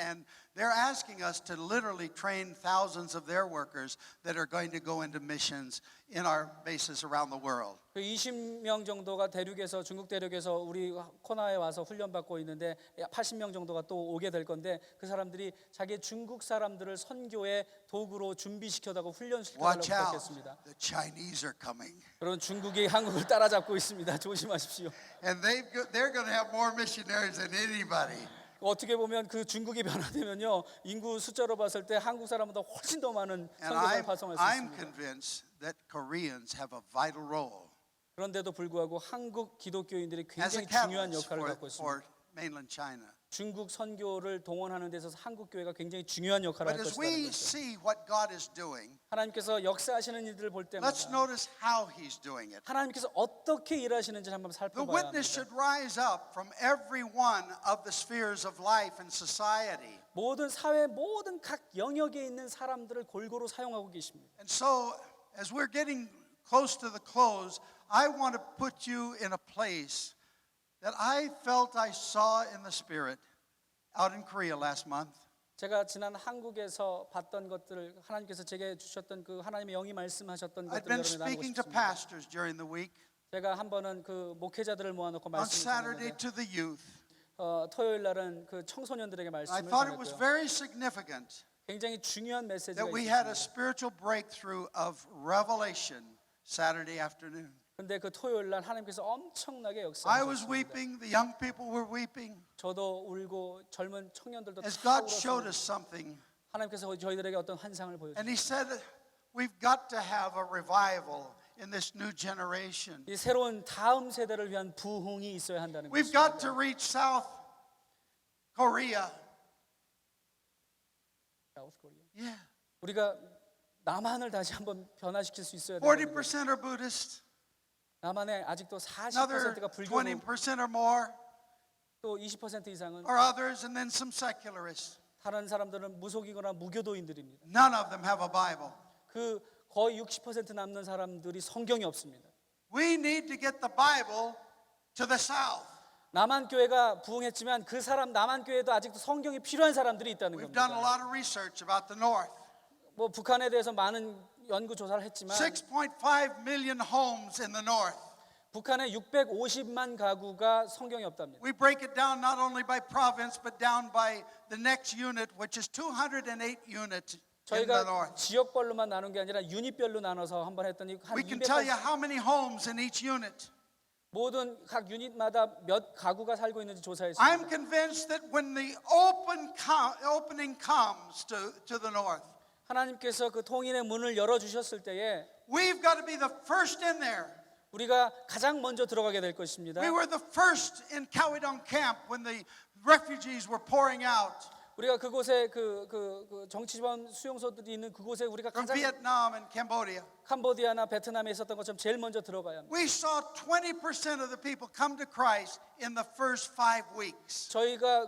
B: they're asking us to literally train thousands of their workers that are going to go into missions in our bases around the world.
C: 그 20명 정도가 대륙에서 중국 대륙에서 우리 코나에 와서 훈련받고 있는데 80명 정도가 또 오게 될 건데 그 사람들이 자기 중국 사람들을 선교의 도구로 준비시켜다가 훈련시켜달라고
B: Watch out,
C: 부탁했습니다.
B: the Chinese are coming.
C: 그런 중국이 한국을 따라잡고 있습니다. 조심하십시오.
B: And they're going to have more missionaries than anybody.
C: 어떻게 보면 그 중국이 변화되면요 인구 숫자로 봤을 때 한국 사람보다 훨씬 더 많은
B: And
C: 선교사를 파송할 수
B: I'm
C: 있습니다.
B: convinced that Koreans have a vital role
C: 그런데도 불구하고 한국 기독교인들이
B: as a
C: 굉장히 중요한
B: catalyst
C: 역할을 갖고
B: for
C: 있습니다.
B: mainland China.
C: 중국 선교를 동원하는 데 있어서 한국 교회가 굉장히 중요한 역할을
B: But
C: 할
B: as
C: 것이라는
B: we
C: 거죠.
B: see what God is doing,
C: 하나님께서 역사하시는 일들을 볼 때마다
B: let's notice how He's doing it.
C: 하나님께서 어떻게 일하시는지 한번
B: The
C: 살펴봐야
B: witness
C: 합니다.
B: should rise up from every one of the spheres of life and society.
C: 모든 사회 모든 각 영역에 있는 사람들을 골고루 사용하고 계십니다.
B: And so, as we're getting close to the close, I want to put you in a place that I felt I saw in the Spirit out in Korea last month.
C: 제가 지난 한국에서 봤던 것들을 하나님께서 제게 주셨던 그 하나님의 영이 말씀하셨던
B: I'd
C: 것들을
B: been
C: 여러분에 나누고
B: speaking to
C: 싶습니다.
B: pastors during the week,
C: 제가 한 번은 그 목회자들을 모아놓고
B: on
C: 말씀을
B: Saturday
C: 드렸는데
B: to the youth.
C: 토요일 날은 그 청소년들에게
B: I
C: 말씀을
B: thought it was
C: 전했고요.
B: very significant
C: 굉장히 중요한 메시지가
B: that we had a
C: 있었습니다.
B: spiritual breakthrough of revelation Saturday afternoon.
C: 근데 그 토요일 날 하나님께서 엄청나게
B: I was
C: 역사하셨습니다.
B: weeping, the young people were weeping,
C: 저도 울고 젊은 청년들도
B: as
C: 다
B: God showed
C: 울었습니다.
B: us something.
C: 하나님께서 저희들에게 어떤 환상을
B: And
C: 보여주셨습니다.
B: He said, we've got to have a revival in this new generation.
C: 이 새로운 다음 세대를 위한 부흥이 있어야 한다는
B: We've got
C: 것입니다.
B: to reach South Korea. Yeah.
C: 우리가 남한을 다시 한번 변화시킬 수 있어야 됩니다.
B: 40% are Buddhist,
C: 남한에 아직도
B: another
C: 40%가 불교고
B: 20% or more
C: 또 20% 이상은
B: are others, and then some secularists.
C: 다른 사람들은 무속이거나 무교도인들입니다.
B: None of them have a Bible.
C: 그 거의 60% 남는 사람들이 성경이 없습니다.
B: We need to get the Bible to the South.
C: 남한 교회가 부흥했지만 그 사람 남한 교회도 아직도 성경이 필요한 사람들이 있다는
B: We've done a
C: 겁니다.
B: lot of research about the North.
C: 뭐 북한에 대해서 많은 연구 조사를 했지만
B: 6.5 million homes in the North.
C: 북한에 650만 가구가 성경이 없답니다.
B: We break it down not only by province, but down by the next unit, which is 208 units in the
C: 저희가
B: north.
C: 지역별로만 나눈 게 아니라 유닛별로 나눠서 한번 했더니 한
B: We can tell you
C: 200가지
B: how many homes in each unit.
C: 모든 각 유닛마다 몇 가구가 살고 있는지 조사했습니다.
B: I'm convinced that when the opening comes to the north,
C: 하나님께서 그 통일의 문을 열어 주셨을 때에
B: we've got to be the first in there.
C: 우리가 가장 먼저 들어가게 될 것입니다.
B: We were the first in Cowidong camp when the refugees were pouring out
C: 우리가 그곳에 그 정치범 수용소들이 있는 그곳에 우리가
B: from
C: 가장
B: Vietnam and Cambodia.
C: 캄보디아나 베트남에 있었던 것처럼 제일 먼저 들어가야 합니다.
B: We saw 20% of the people come to Christ in the first 5 weeks.
C: 저희가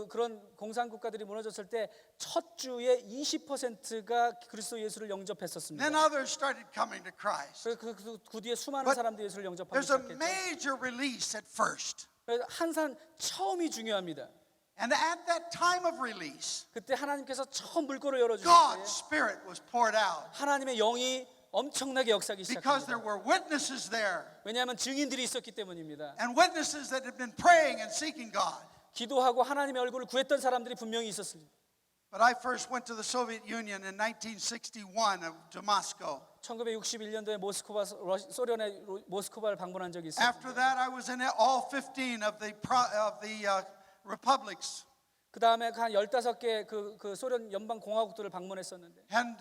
C: 그런 공산 국가들이 무너졌을 때 첫 주에 20%가 그리스도 예수를 영접했었습니다.
B: Then others started coming to Christ.
C: 그 뒤에 수많은
B: But
C: 사람들이 예수를 영접하기
B: There's a
C: 시작했죠.
B: major release at first.
C: 그래서 항상 처음이 중요합니다.
B: And at that time of release,
C: 그때 하나님께서 처음 물꼬를 열어주실
B: God's
C: 때
B: Spirit was poured out
C: 하나님의 영이 엄청나게 역사하기
B: because there
C: 시작합니다.
B: were witnesses there
C: 왜냐하면 증인들이 있었기 때문입니다.
B: and witnesses that had been praying and seeking God.
C: 기도하고 하나님의 얼굴을 구했던 사람들이 분명히 있었습니다.
B: But I first went to the Soviet Union in 1961 to Moscow.
C: 1961년도에 소련의 모스크바를 방문한 적이 있습니다.
B: After that, I was in all 15 of the republics.
C: 그 다음에 한 15개 그 소련 연방 공화국들을 방문했었는데
B: And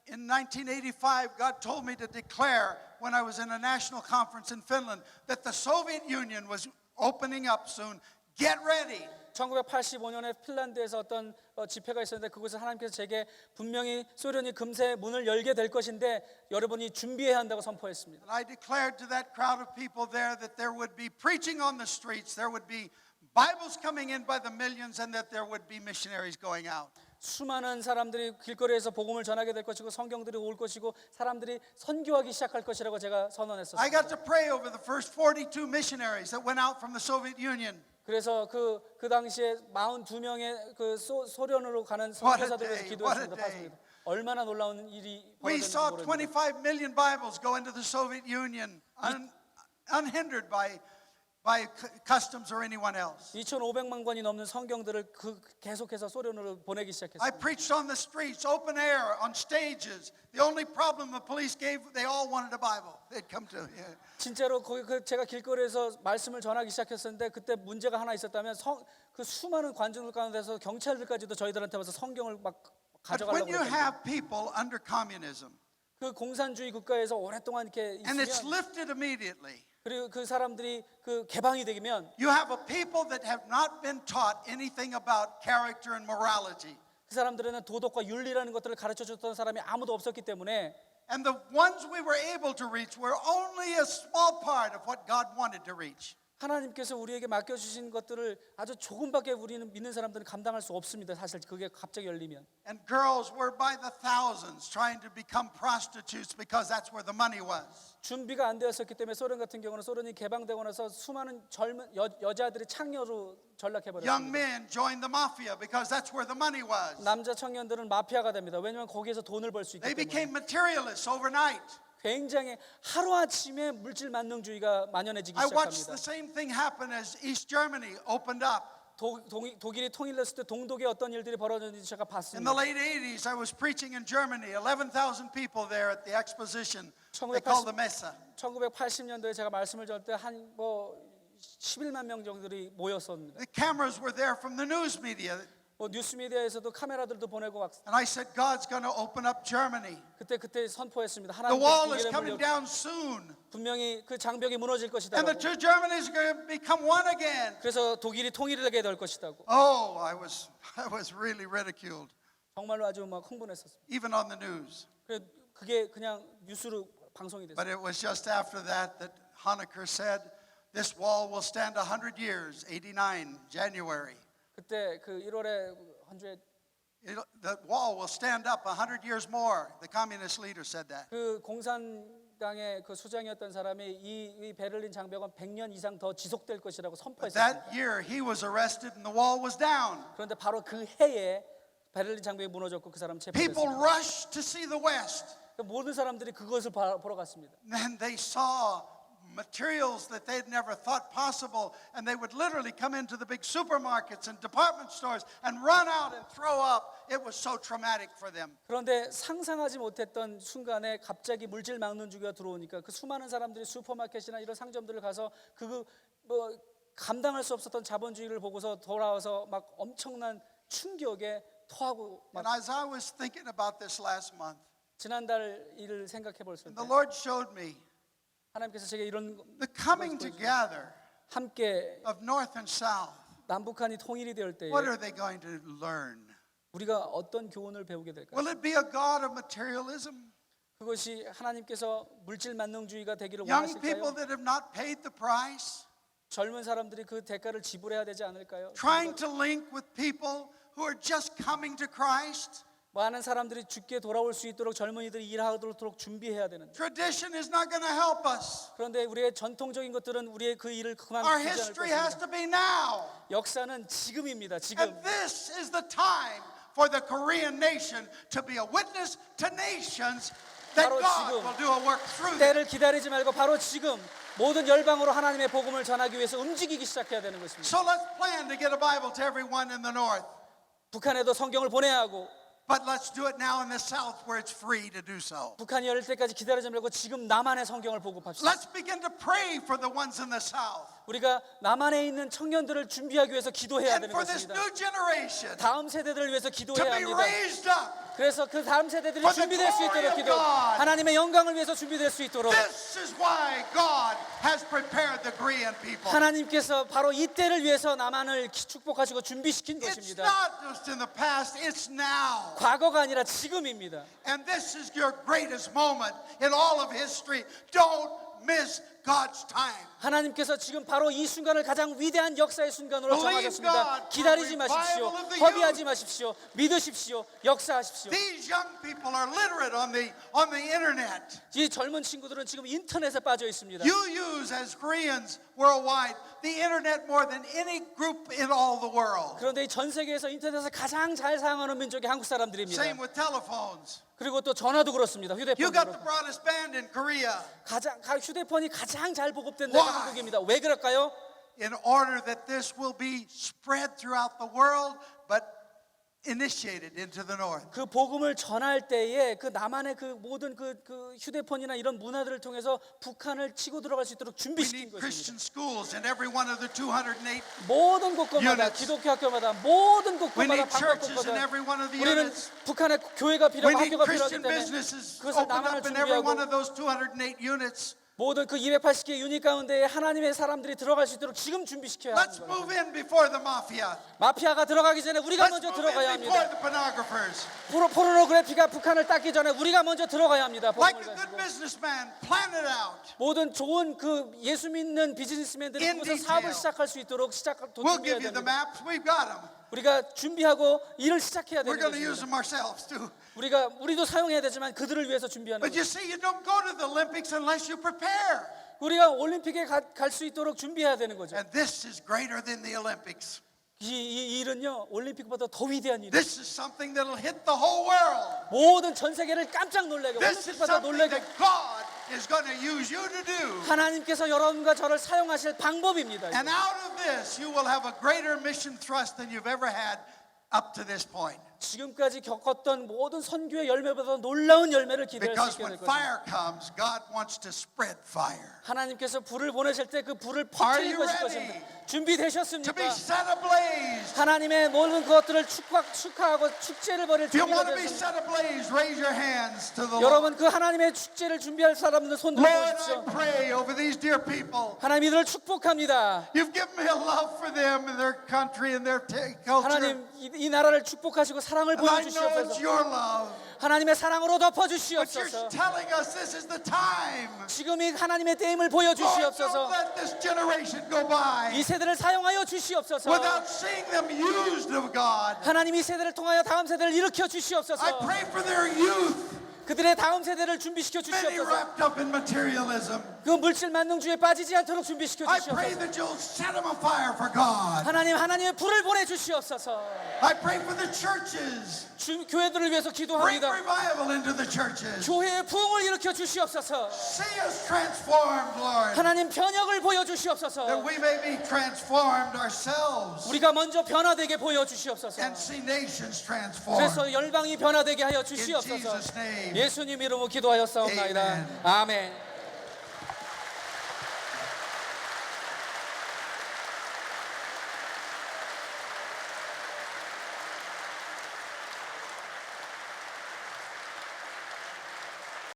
B: in 1985, God told me to declare when I was in a national conference in Finland that the Soviet Union was opening up soon. Get ready.
C: 1985년에 핀란드에서 어떤 집회가 있었는데 그곳에 하나님께서 제게 분명히 소련이 금세 문을 열게 될 것인데 여러분이 준비해야 한다고 선포했습니다.
B: And I declared to that crowd of people there that there would be preaching on the streets, there would be Bibles coming in by the millions, and that there would be missionaries going out.
C: 수많은 사람들이 길거리에서 복음을 전하게 될 것이고 성경들이 올 것이고 사람들이 선교하기 시작할 것이라고 제가
B: I
C: 선언했었습니다.
B: got to pray over the first 42 missionaries that went out from the Soviet Union.
C: 그래서 그 당시에 42명의 그 소련으로 가는
B: What a
C: 선교사들을 위해서
B: day,
C: 기도했습니다.
B: what a day.
C: 봤습니다. 얼마나 놀라운 일이
B: We saw
C: 벌어졌는지 모릅니다.
B: 25 million Bibles go into the Soviet Union unhindered by customs or anyone else.
C: 2,500만 권이 넘는 성경들을 계속해서 소련으로 보내기
B: I
C: 시작했습니다.
B: preached on the streets, open air, on stages. The only problem the police gave, they all wanted a Bible. They'd come to, yeah.
C: 진짜로 제가 길거리에서 말씀을 전하기 시작했었는데 그때 문제가 하나 있었다면 그 수많은 관중들 가운데서 경찰들까지도 저희들한테 와서 성경을 막
B: But
C: 가져가려고
B: when you
C: 그랬거든요.
B: have people under communism,
C: 그 공산주의 국가에서 오랫동안 이렇게
B: and it's
C: 있으면
B: lifted immediately,
C: 그리고 그 사람들이 그 개방이 되면
B: you have a people that have not been taught anything about character and morality.
C: 그 사람들에는 도덕과 윤리라는 것들을 가르쳐 줬던 사람이 아무도 없었기 때문에
B: And the ones we were able to reach were only a small part of what God wanted to reach.
C: 하나님께서 우리에게 맡겨주신 것들을 아주 조금밖에 우리는 믿는 사람들은 감당할 수 없습니다. 사실 그게 갑자기 열리면.
B: And girls were by the thousands trying to become prostitutes because that's where the money was.
C: 준비가 안 되었었기 때문에 소련 같은 경우는 소련이 개방되고 나서 수많은 젊은 여자들이 창녀로
B: Young
C: 전락해버렸습니다.
B: men joined the mafia because that's where the money was.
C: 남자 청년들은 마피아가 됩니다. 왜냐하면 거기에서 돈을 벌 수
B: They
C: 있기 때문에.
B: became materialists overnight.
C: 굉장히 하루아침에 물질 만능주의가 만연해지기
B: I watched
C: 시작합니다.
B: the same thing happen as East Germany opened up.
C: 독일이 통일됐을 때 동독에 어떤 일들이 벌어졌는지 제가
B: In
C: 봤습니다.
B: the late 80s, I was preaching in Germany. 11,000 people there at the exposition. They
C: 1980
B: called the Messe.
C: 1980년도에 제가 말씀을 전할 때 한 11만 명 정도들이 모였었는데
B: The cameras were there from the news media.
C: 뉴스 미디어에서도 카메라들도 보내고
B: And I said, God's going to open up Germany.
C: 그때 선포했습니다.
B: The wall
C: 하나님께서
B: is
C: 독일의
B: coming
C: 문을
B: down soon.
C: 분명히 그 장벽이 무너질 것이다.
B: And the two Germanys are going to become one again.
C: 그래서 독일이 통일을 하게 될 것이다고.
B: Oh, I was really ridiculed,
C: 정말로 아주 막 흥분했었습니다.
B: even on the news.
C: 그게 그냥 뉴스로 방송이 됐어요.
B: But it was just after that Honecker said, this wall will stand 100 years, 89, January.
C: 그때 그 1월에 한 주에
B: The wall will stand up 100 years more. The communist leader said that.
C: 그 공산당의 그 수장이었던 사람이 이 베를린 장벽은 100년 이상 더 지속될 것이라고
B: But
C: 선포했습니다.
B: that year he was arrested and the wall was down.
C: 그런데 바로 그 해에 베를린 장벽이 무너졌고 그 사람
B: People
C: 체포됐습니다.
B: rushed to see the West.
C: 모든 사람들이 그것을 보러 갔습니다.
B: Then they saw materials that they'd never thought possible, and they would literally come into the big supermarkets and department stores and run out and throw up. It was so traumatic for them.
C: 그런데 상상하지 못했던 순간에 갑자기 물질 막는 주기가 들어오니까 그 수많은 사람들이 슈퍼마켓이나 이런 상점들을 가서 뭐 감당할 수 없었던 자본주의를 보고서 돌아와서 막 엄청난 충격에 토하고 막
B: And as I was thinking about this last month,
C: 지난달 일을 생각해 볼 때
B: the Lord showed me
C: 하나님께서 제게 이런
B: the coming together
C: 함께
B: of North and South.
C: 남북한이 통일이 될 때에
B: What are they going to learn?
C: 우리가 어떤 교훈을 배우게 될까요?
B: Will it be a God of materialism?
C: 그것이 하나님께서 물질 만능주의가 되기를
B: Young people
C: 원하실까요?
B: that have not paid the price?
C: 젊은 사람들이 그 대가를 지불해야 되지 않을까요?
B: Trying to link with people who are just coming to Christ?
C: 많은 사람들이 죽게 돌아올 수 있도록 젊은이들이 일하도록 준비해야 되는데
B: Tradition is not going to help us.
C: 그런데 우리의 전통적인 것들은 우리의 그 일을 그만
B: Our
C: 두지 않을
B: history has
C: 것입니다.
B: to be now.
C: 역사는 지금입니다. 지금.
B: And this is the time for the Korean nation to be a witness to nations that
C: 바로
B: God
C: 지금
B: will do a work through them.
C: 때를 기다리지 말고 바로 지금 모든 열방으로 하나님의 복음을 전하기 위해서 움직이기 시작해야 되는 것입니다.
B: So let's plan to get a Bible to everyone in the north.
C: 북한에도 성경을 보내야 하고
B: But let's do it now in the south where it's free to do so.
C: 북한이 열릴 때까지 기다리지 말고 지금 남한의 성경을 보급합시다.
B: Let's begin to pray for the ones in the south.
C: 우리가 남한에 있는 청년들을 준비하기 위해서 기도해야
B: And
C: 되는
B: for this
C: 것입니다.
B: new generation
C: 다음 세대들을 위해서
B: to
C: 기도해야
B: be
C: 합니다.
B: raised up.
C: 그래서 그 다음 세대들이
B: For the
C: 준비될 수
B: glory
C: 있도록
B: of
C: 기도.
B: God.
C: 하나님의 영광을 위해서 준비될 수 있도록
B: This is why God has prepared the Korean people.
C: 하나님께서 바로 이때를 위해서 남한을 축복하시고 준비시킨
B: It's
C: 것입니다.
B: not just in the past, it's now.
C: 과거가 아니라 지금입니다.
B: And this is your greatest moment in all of history. Don't miss God's time.
C: 하나님께서 지금 바로 이 순간을 가장 위대한 역사의 순간으로
B: Believe
C: 정하셨습니다.
B: God
C: 기다리지
B: for
C: 마십시오.
B: revival of the
C: 허비하지 마십시오. 믿으십시오. 역사하십시오.
B: These young people are literate on the internet.
C: 이 젊은 친구들은 지금 인터넷에 빠져 있습니다.
B: You use, as Koreans worldwide, the internet more than any group in all the world.
C: 그런데 이 전 세계에서 인터넷을 가장 잘 사용하는 민족이 한국 사람들입니다.
B: Same with telephones.
C: 그리고 또 전화도 그렇습니다.
B: You
C: 휴대폰도
B: got the
C: 그렇고.
B: broadest band in Korea.
C: 휴대폰이 가장 잘 보급된 데가
B: Why?
C: 한국입니다. 왜 그럴까요?
B: In order that this will be spread throughout the world, but initiated into the north.
C: 그 복음을 전할 때에 그 남한의 그 모든 그 휴대폰이나 이런 문화들을 통해서 북한을 치고 들어갈 수 있도록
B: We
C: 준비시킨
B: need
C: 것입니다.
B: Christian schools in every one of the 208.
C: 모든 곳곳마다
B: units.
C: 기독교 학교마다 모든
B: We
C: 곳곳마다
B: need churches in
C: 방법곳마다
B: every one of the
C: 우리는
B: units.
C: 북한의 교회가
B: We
C: 필요하고
B: need
C: 학교가 필요하기
B: Christian
C: 때문에
B: businesses
C: 그것을
B: open
C: 남한을
B: up in every one
C: 준비하고
B: of those 208 units.
C: 모든 그 280개 유닛 가운데 하나님의 사람들이 들어갈 수 있도록 지금 준비시켜야
B: Let's
C: 하는 거예요.
B: move in before the mafia.
C: 마피아가 들어가기 전에 우리가
B: Let's
C: 먼저
B: move
C: 들어가야
B: in before
C: 합니다.
B: the pornographers.
C: 포르노그래피가 북한을 닦기 전에 우리가 먼저 들어가야 합니다.
B: Like
C: 복음을
B: a good
C: 가지고.
B: businessman, plan it out.
C: 모든 좋은 그 예수 믿는 비즈니스맨들이
B: In
C: 그곳에
B: detail.
C: 사업을 시작할 수 있도록
B: We'll
C: 준비해야
B: give you the
C: 됩니다.
B: maps. We've got them.
C: 우리가 준비하고 일을 시작해야
B: We're
C: 되는
B: going to use
C: 것입니다.
B: them ourselves too.
C: 우리도 사용해야 되지만 그들을 위해서 준비하는
B: But you
C: 거죠.
B: see, you don't go to the Olympics unless you prepare.
C: 우리가 올림픽에 갈 수 있도록 준비해야 되는 거죠.
B: And this is greater than the Olympics.
C: 이 일은요 올림픽보다 더 위대한 일.
B: This is something that'll hit the whole world.
C: 모든 전 세계를 깜짝 놀래게
B: This is
C: 올림픽보다
B: something
C: 놀래게
B: that God is going to use you to do.
C: 하나님께서 여러분과 저를 사용하실 방법입니다.
B: And out of this, you will have a greater mission thrust than you've ever had up to this point.
C: 지금까지 겪었던 모든 선교의 열매보다 놀라운 열매를 기대할 수
B: Because
C: 있게
B: when
C: 될 것입니다.
B: fire comes, God wants to spread fire.
C: 하나님께서 불을 보내실 때 그 불을
B: Are
C: 퍼뜨릴
B: you
C: 것일
B: ready?
C: 것입니다.
B: To be
C: 준비되셨습니까?
B: set ablaze.
C: 하나님의 모든 것들을 축하하고 축제를 벌일
B: If you
C: 준비가
B: want to be
C: 되었습니다.
B: set ablaze, raise your hands to the Lord.
C: 여러분 그 하나님의 축제를 준비할 사람들 손 들어
B: Lord, I
C: 보십시오.
B: pray over these dear people.
C: 하나님 이들을 축복합니다.
B: You've given me a love for them and their country and their culture.
C: 하나님 이 나라를 축복하시고 사랑을
B: And I know it's
C: 보여주시옵소서.
B: your love.
C: 하나님의 사랑으로
B: But
C: 덮어주시옵소서.
B: you're telling us this is the time.
C: 지금 이 하나님의 때임을
B: Lord, don't
C: 보여주시옵소서.
B: let this generation go by
C: 이 세대를 사용하여 주시옵소서.
B: without seeing them used of God.
C: 하나님 이 세대를 통하여 다음 세대를 일으켜
B: I
C: 주시옵소서.
B: pray for their youth,
C: 그들의 다음 세대를 준비시켜
B: many
C: 주시옵소서.
B: wrapped up in materialism.
C: 그 물질 만능주의에 빠지지 않도록 준비시켜
B: I pray
C: 주시옵소서.
B: that you'll set them afire for God.
C: 하나님, 하나님의 불을 보내 주시옵소서.
B: I pray for the churches.
C: 교회들을 위해서
B: Bring
C: 기도합니다.
B: revival into the churches.
C: 교회의 부흥을 일으켜 주시옵소서.
B: See us transformed, Lord,
C: 하나님, 변혁을 보여 주시옵소서.
B: that we may be transformed ourselves
C: 우리가 먼저 변화되게 보여 주시옵소서.
B: and see nations transformed.
C: 그래서 열방이 변화되게 하여
B: In
C: 주시옵소서.
B: Jesus' name.
C: 예수님 이름으로 기도하였사옵나이다.
B: Amen.
C: 아멘.